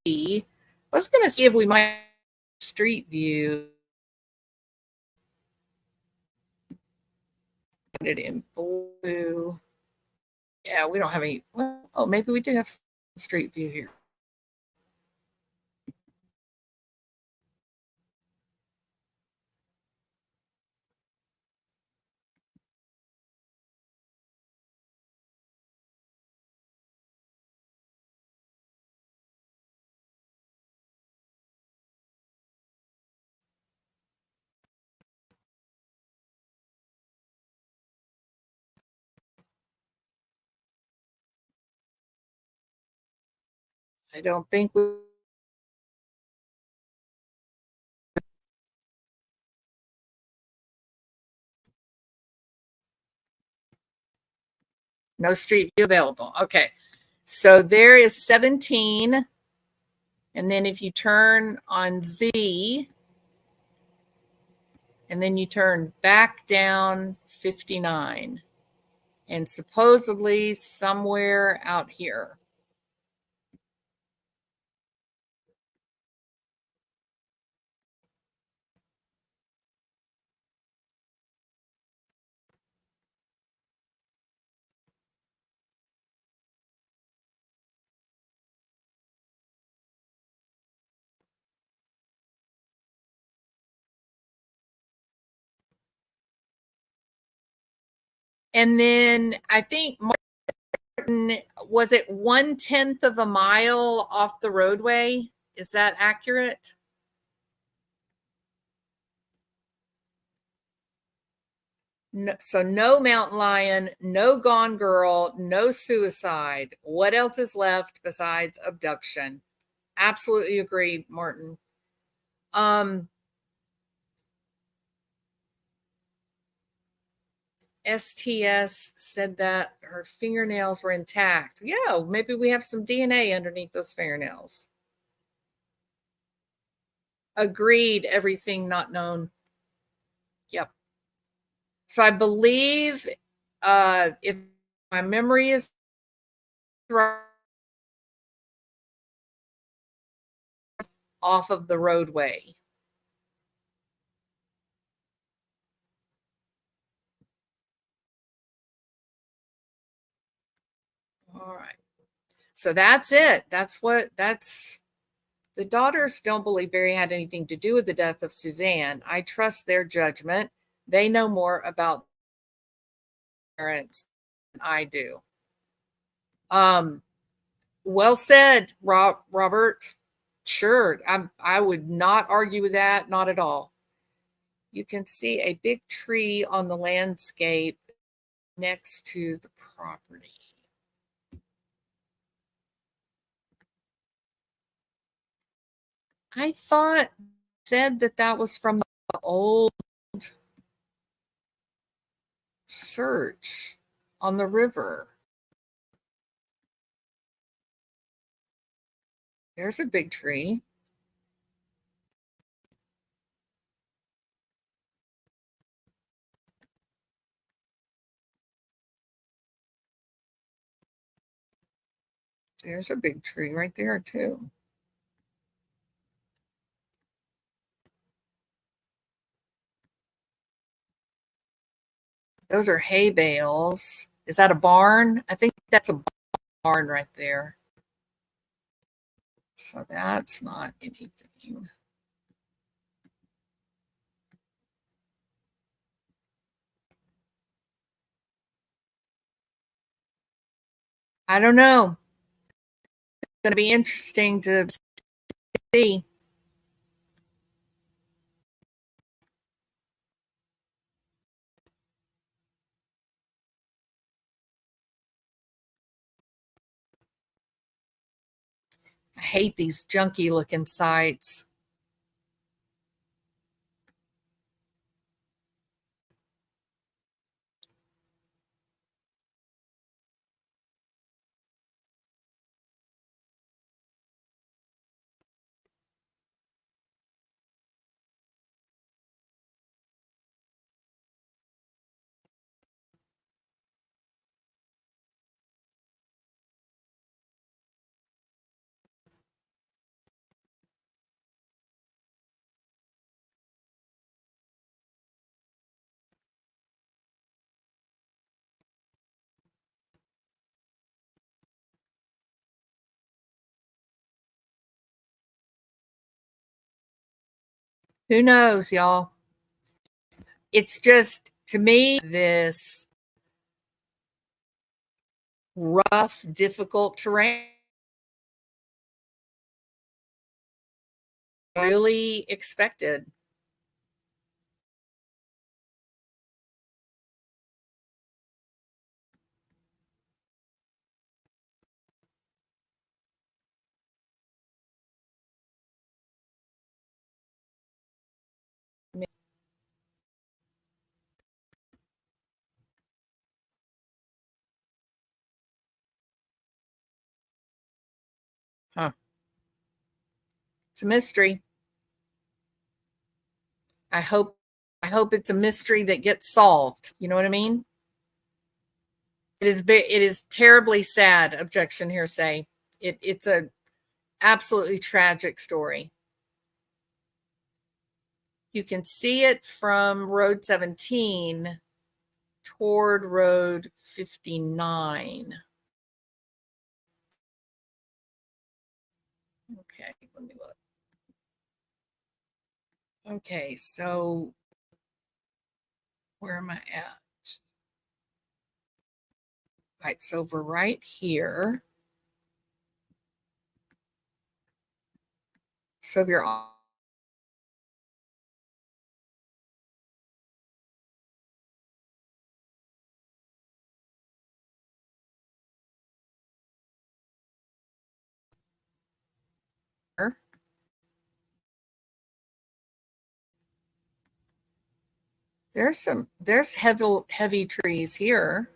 I was going to see if we might street view it in blue. Yeah, we don't have any. Well, oh, maybe we do have street view here. I don't think we. No street view available. Okay. So there is 17. And then if you turn on Z, and then you turn back down 59. And supposedly somewhere out here. And then I think Martin, was it 1/10 of a mile off the roadway? Is that accurate? No, so no mountain lion, no gone girl, no suicide. What else is left besides abduction? Absolutely agreed, Martin. STS said that her fingernails were intact. Yeah, maybe we have some DNA underneath those fingernails. Agreed, everything not known. Yep. So I believe if my memory is right, off of the roadway. All right. So that's it. That's the daughters don't believe Barry had anything to do with the death of Suzanne. I trust their judgment. They know more about parents than I do. Well said, Robert. Sure. I would not argue with that, not at all. You can see a big tree on the landscape next to the property. I thought said that was from the old search on the river. There's a big tree. There's a big tree right there, too. Those are hay bales. Is that a barn? I think that's a barn right there. So that's not anything. I don't know. It's going to be interesting to see. I hate these junky looking sites. Who knows, y'all? It's just, to me, this rough, difficult terrain really expected. Huh. It's a mystery. I hope it's a mystery that gets solved. You know what I mean? It is terribly sad, objection hearsay. It's a absolutely tragic story. You can see it from Road 17 toward Road 59. Okay, let me look. Okay, so where am I at? Right, so we're right here. So if you're on There's heavy trees here.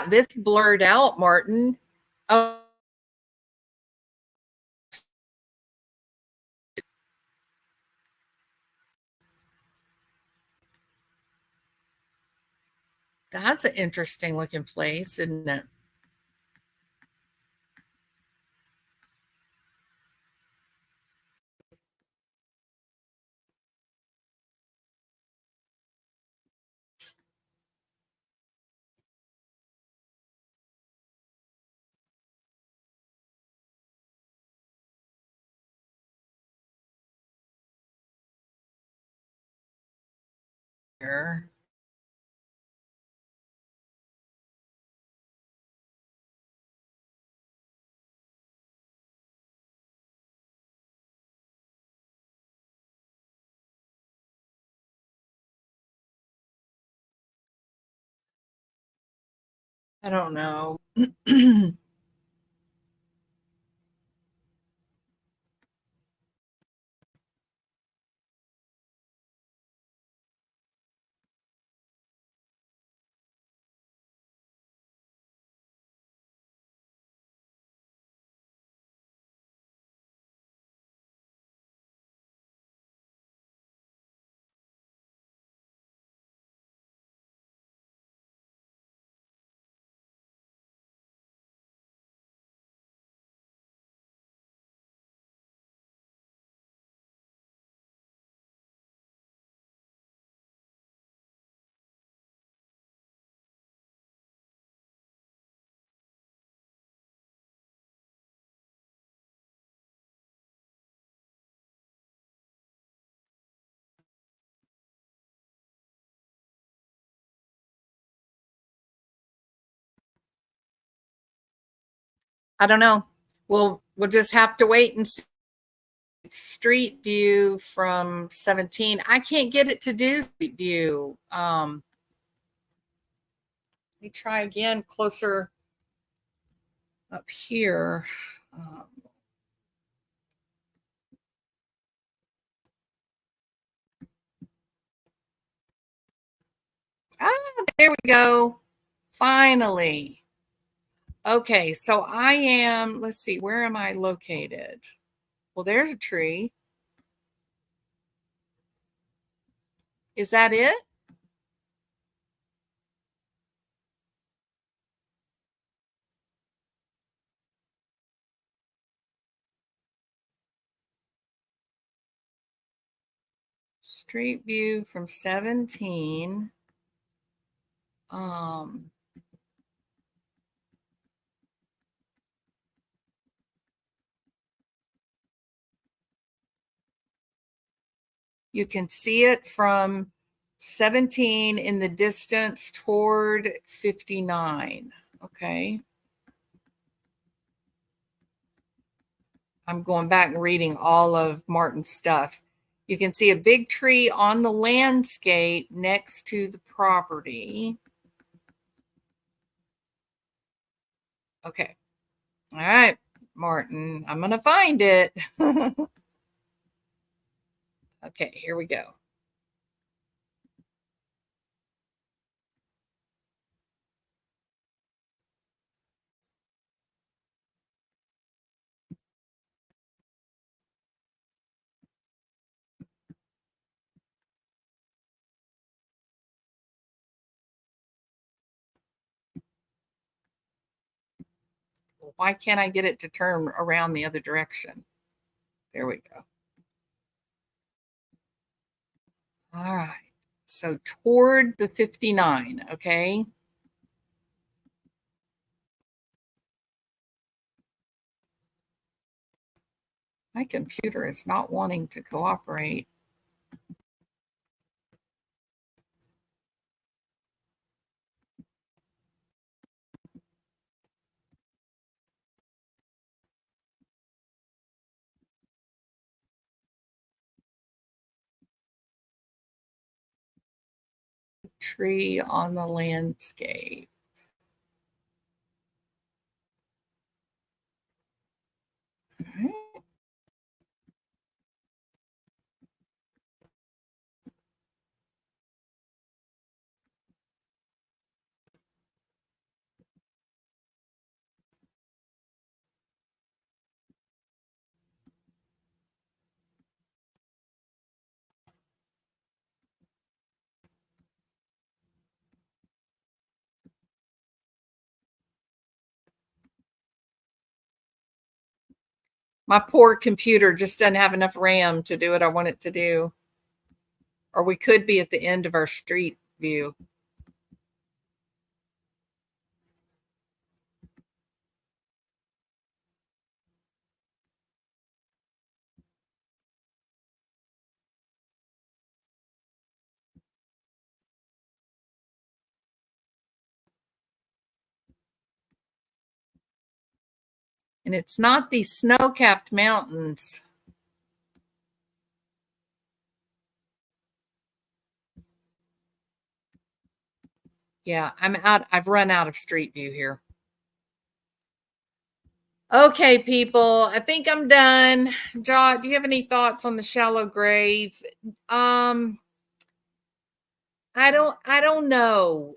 This blurred out, Martin. Oh, that's an interesting looking place, isn't it? Here. I don't know. I don't know. We'll just have to wait and see. Street view from 17. I can't get it to do street view. Let me try again closer up here. There we go. Finally. Okay, so I am, let's see, where am I located? Well, there's a tree. Is that it? Street view from 17. You can see it from 17 in the distance toward 59. Okay. I'm going back and reading all of Martin's stuff. You can see a big tree on the landscape next to the property. Okay. All right, Martin, I'm going to find it. Okay, here we go. Why can't I get it to turn around the other direction? There we go. All right. So toward the 59, okay? My computer is not wanting to cooperate. Tree on the landscape. Okay. My poor computer just doesn't have enough RAM to do what I want it to do. Or we could be at the end of our street view. And it's not these snow-capped mountains. Yeah, I'm out. I've run out of street view here. Okay, people, I think I'm done. Jot, do you have any thoughts on the shallow grave? I don't know.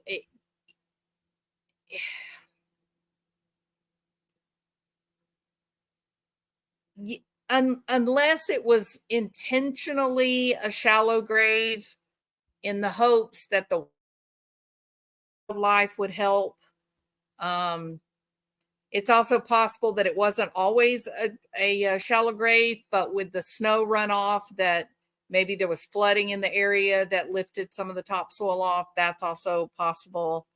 Unless it was intentionally a shallow grave in the hopes that the wildlife would help. It's also possible that it wasn't always a shallow grave, but with the snow runoff, that maybe there was flooding in the area that lifted some of the topsoil off. That's also possible.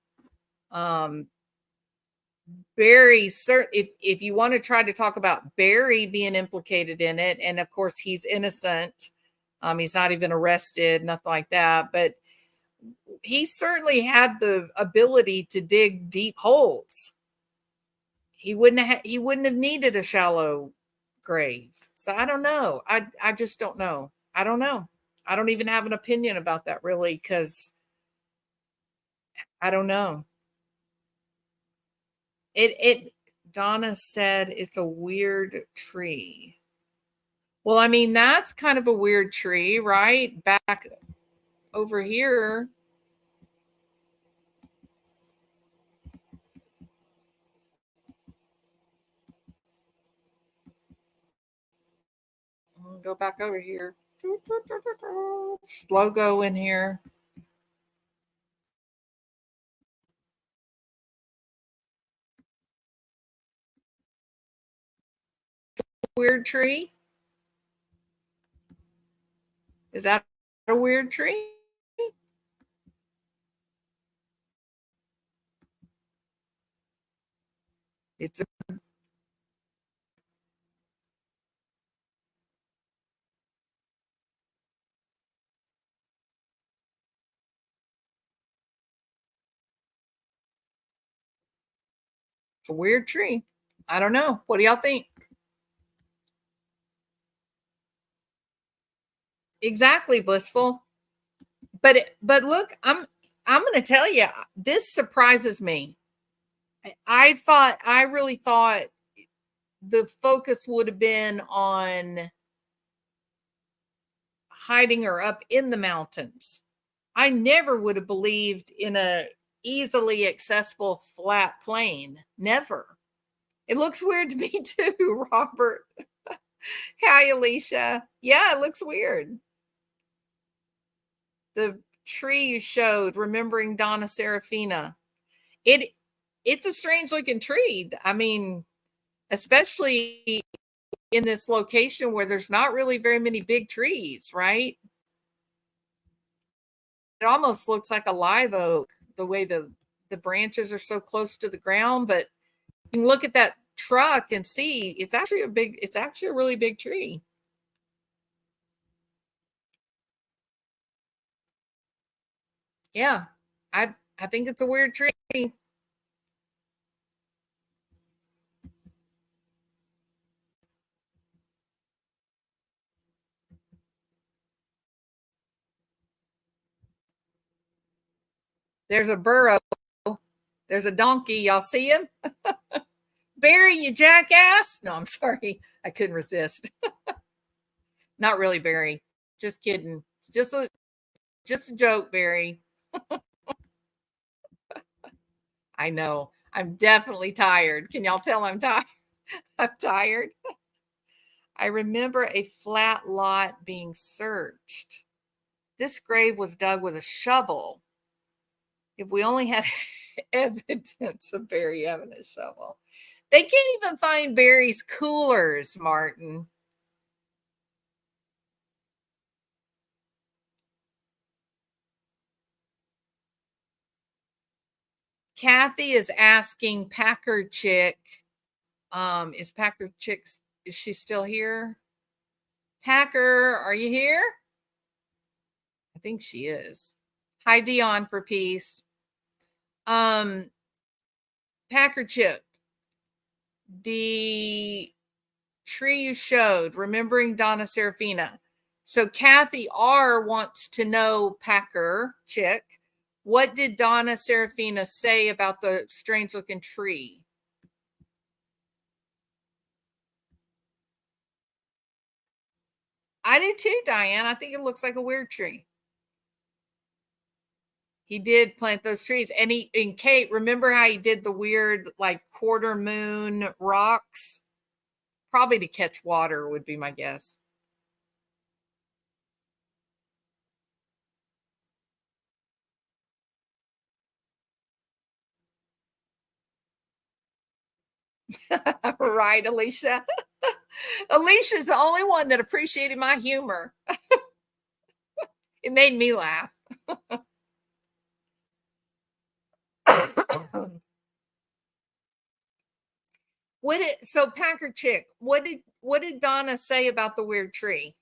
Barry, if you want to try to talk about Barry being implicated in it, and of course he's innocent, he's not even arrested, nothing like that, but he certainly had the ability to dig deep holes. He wouldn't have needed a shallow grave. So I don't know. I just don't know. I don't know. I don't even have an opinion about that really, because I don't know. It Donna said it's a weird tree. Well, I mean, that's kind of a weird tree, right? Back over here. I'll go back over here. Slow go in here. Weird tree. Is that a weird tree? It's a It's a weird tree. I don't know. What do y'all think? Exactly, Blissful. But look, I'm going to tell you, this surprises me. I really thought the focus would have been on hiding her up in the mountains. I never would have believed in a easily accessible flat plain. Never. It looks weird to me too, Robert. Hi, Alicia. Yeah, it looks weird. The tree you showed, remembering Donna Serafina. It's a strange looking tree. I mean, especially in this location where there's not really very many big trees, right? It almost looks like a live oak, the way the branches are so close to the ground. But you can look at that truck and see, it's actually a really big tree. Yeah, I think it's a weird tree. There's a burro. There's a donkey. Y'all see him? Barry, you jackass. No, I'm sorry. I couldn't resist. Not really, Barry. Just kidding. It's just a joke, Barry. I know. I'm definitely tired. Can y'all tell I'm tired? I'm tired. I remember a flat lot being searched. This grave was dug with a shovel. If we only had evidence of Barry having a shovel. They can't even find Barry's coolers, Martin. Kathy is asking Packer Chick. Is Packer Chick, is she still here? Packer, are you here? I think she is. Hi, Dion for peace. Packer Chip, the tree you showed, remembering Donna Serafina. So Kathy R wants to know, Packer Chick, what did Donna Serafina say about the strange looking tree? I did too, Diane. I think it looks like a weird tree. He did plant those trees. And Kate, remember how he did the weird, like, quarter moon rocks? Probably to catch water would be my guess. Right, Alicia? Alicia's the only one that appreciated my humor. It made me laugh. So Packer Chick, what did Donna say about the weird tree?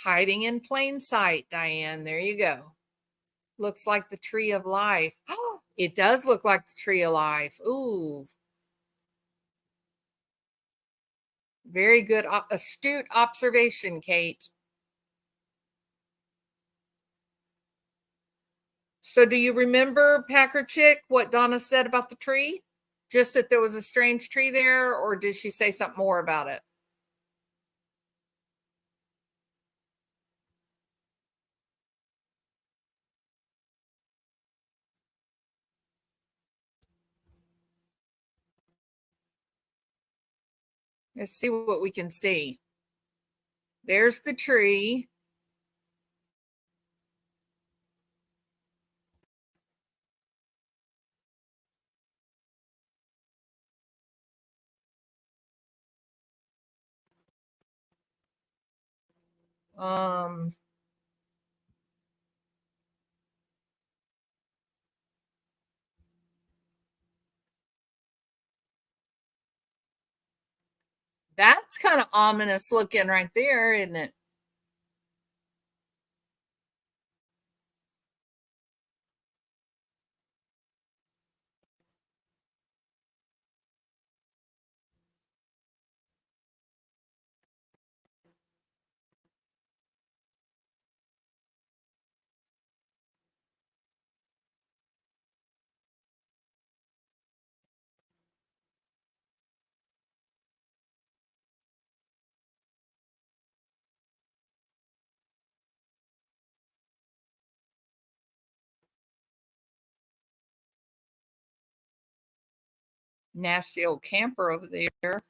Hiding in plain sight, Diane. There you go. Looks like the tree of life. It does look like the tree of life. Ooh. Very good, astute observation, Kate. So do you remember, Packer Chick, what Donna said about the tree? Just that there was a strange tree there, or did she say something more about it? Let's see what we can see. There's the tree. That's kind of ominous looking right there, isn't it? Nasty old camper over there.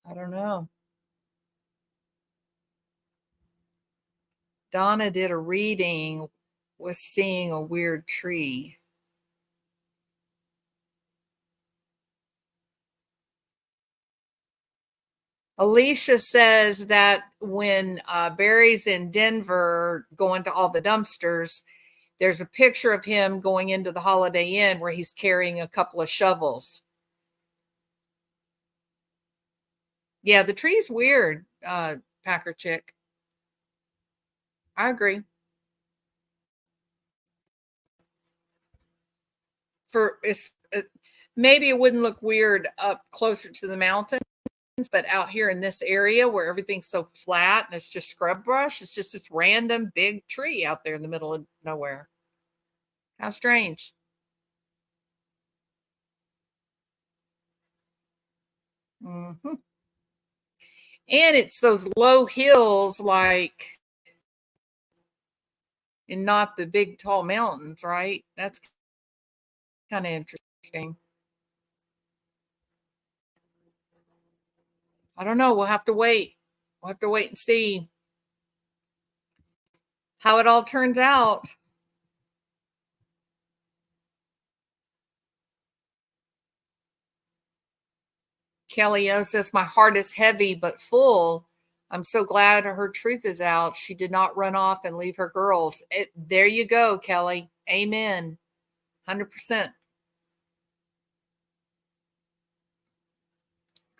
I don't know. Donna did a reading, was seeing a weird tree. Alicia says that when Barry's in Denver going to all the dumpsters, there's a picture of him going into the Holiday Inn where he's carrying a couple of shovels. Yeah, the tree's weird, Packer Chick. I agree. Maybe it wouldn't look weird up closer to the mountains, but out here in this area where everything's so flat and it's just scrub brush, it's just this random big tree out there in the middle of nowhere. How strange. Mm-hmm. And it's those low hills, like, and not the big tall mountains, right? That's kind of interesting. I don't know. We'll have to wait. We'll have to wait and see how it all turns out. Kelly O says, my heart is heavy but full. I'm so glad her truth is out. She did not run off and leave her girls. There you go, Kelly. Amen. 100%.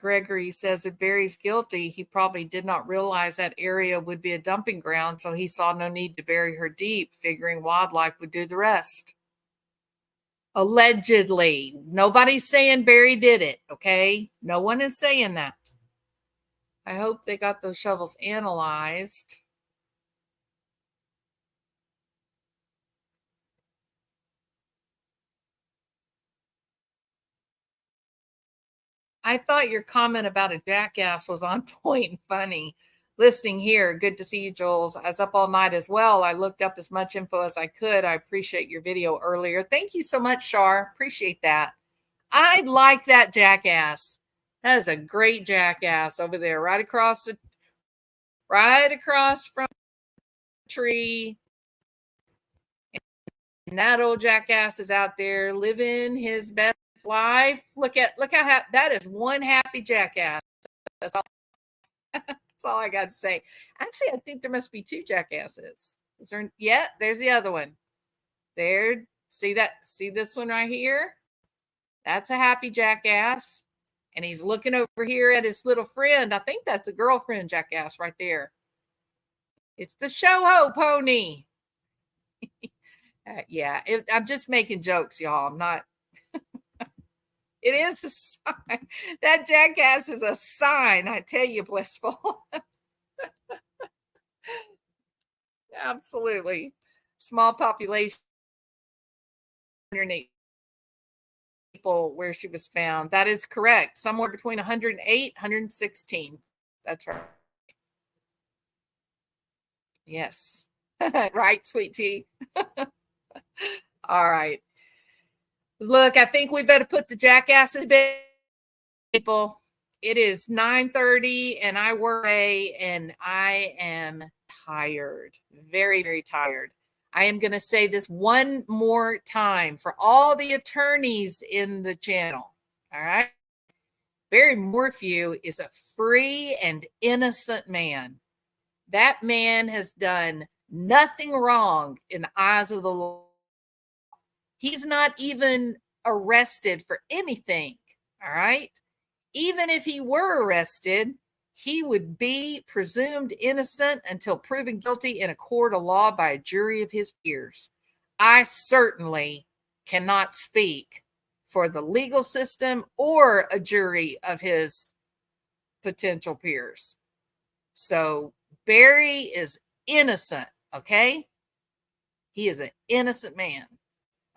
Gregory says, if Barry's guilty, he probably did not realize that area would be a dumping ground, so he saw no need to bury her deep, figuring wildlife would do the rest. Allegedly. Nobody's saying Barry did it, okay? No one is saying that. I hope they got those shovels analyzed. I thought your comment about a jackass was on point and funny. Listening here, good to see you, Jules. I was up all night as well. I looked up as much info as I could. I appreciate your video earlier. Thank you so much, Shar. Appreciate that. I like that jackass. That is a great jackass over there, right across from the tree. And that old jackass is out there living his best life. Look how that is one happy jackass. That's all. That's all I got to say. Actually, I think there must be two jackasses. Is there? Yeah, there's the other one. There. See that? See this one right here? That's a happy jackass. And he's looking over here at his little friend. I think that's a girlfriend jackass right there. It's the show-ho pony. I'm just making jokes, y'all. I'm not. It is a sign. That jackass is a sign, I tell you, Blissful. Absolutely. Small population, 108 people where she was found. That is correct. Somewhere between 108, 116. That's right. Yes. Right, sweet tea. All right. Look, I think we better put the jackass in bed, people. It is 9:30 and I work and I am tired. Very, very tired. I am going to say this one more time for all the attorneys in the channel. All right. Barry Morphew is a free and innocent man. That man has done nothing wrong in the eyes of the law. He's not even arrested for anything. All right. Even if he were arrested, he would be presumed innocent until proven guilty in a court of law by a jury of his peers. I certainly cannot speak for the legal system or a jury of his potential peers. So Barry is innocent, okay? He is an innocent man.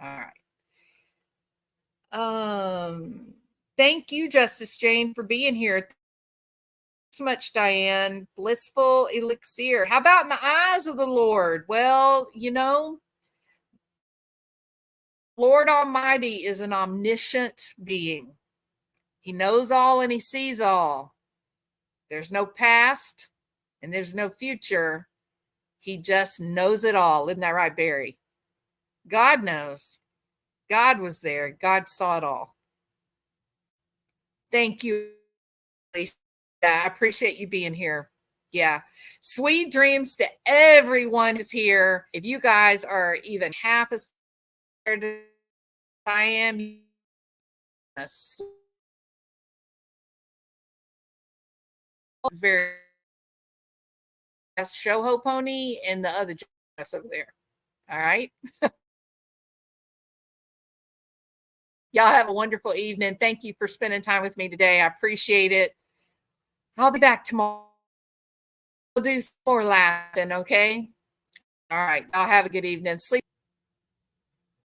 All right. Thank you, Justice Jane, for being here. So much, Diane. Blissful elixir. How about in the eyes of the Lord? Well, Lord Almighty is an omniscient being. He knows all and he sees all. There's no past and there's no future. He just knows it all. Isn't that right, Barry? God knows. God was there. God saw it all. Thank you, Alicia. I appreciate you being here. Yeah. Sweet dreams to everyone who's here. If you guys are even half as tired as I am, very show ho pony and the other dress over there. All right. Y'all have a wonderful evening. Thank you for spending time with me today. I appreciate it. I'll be back tomorrow. We'll do some more laughing, okay? All right. Y'all have a good evening. Sleep.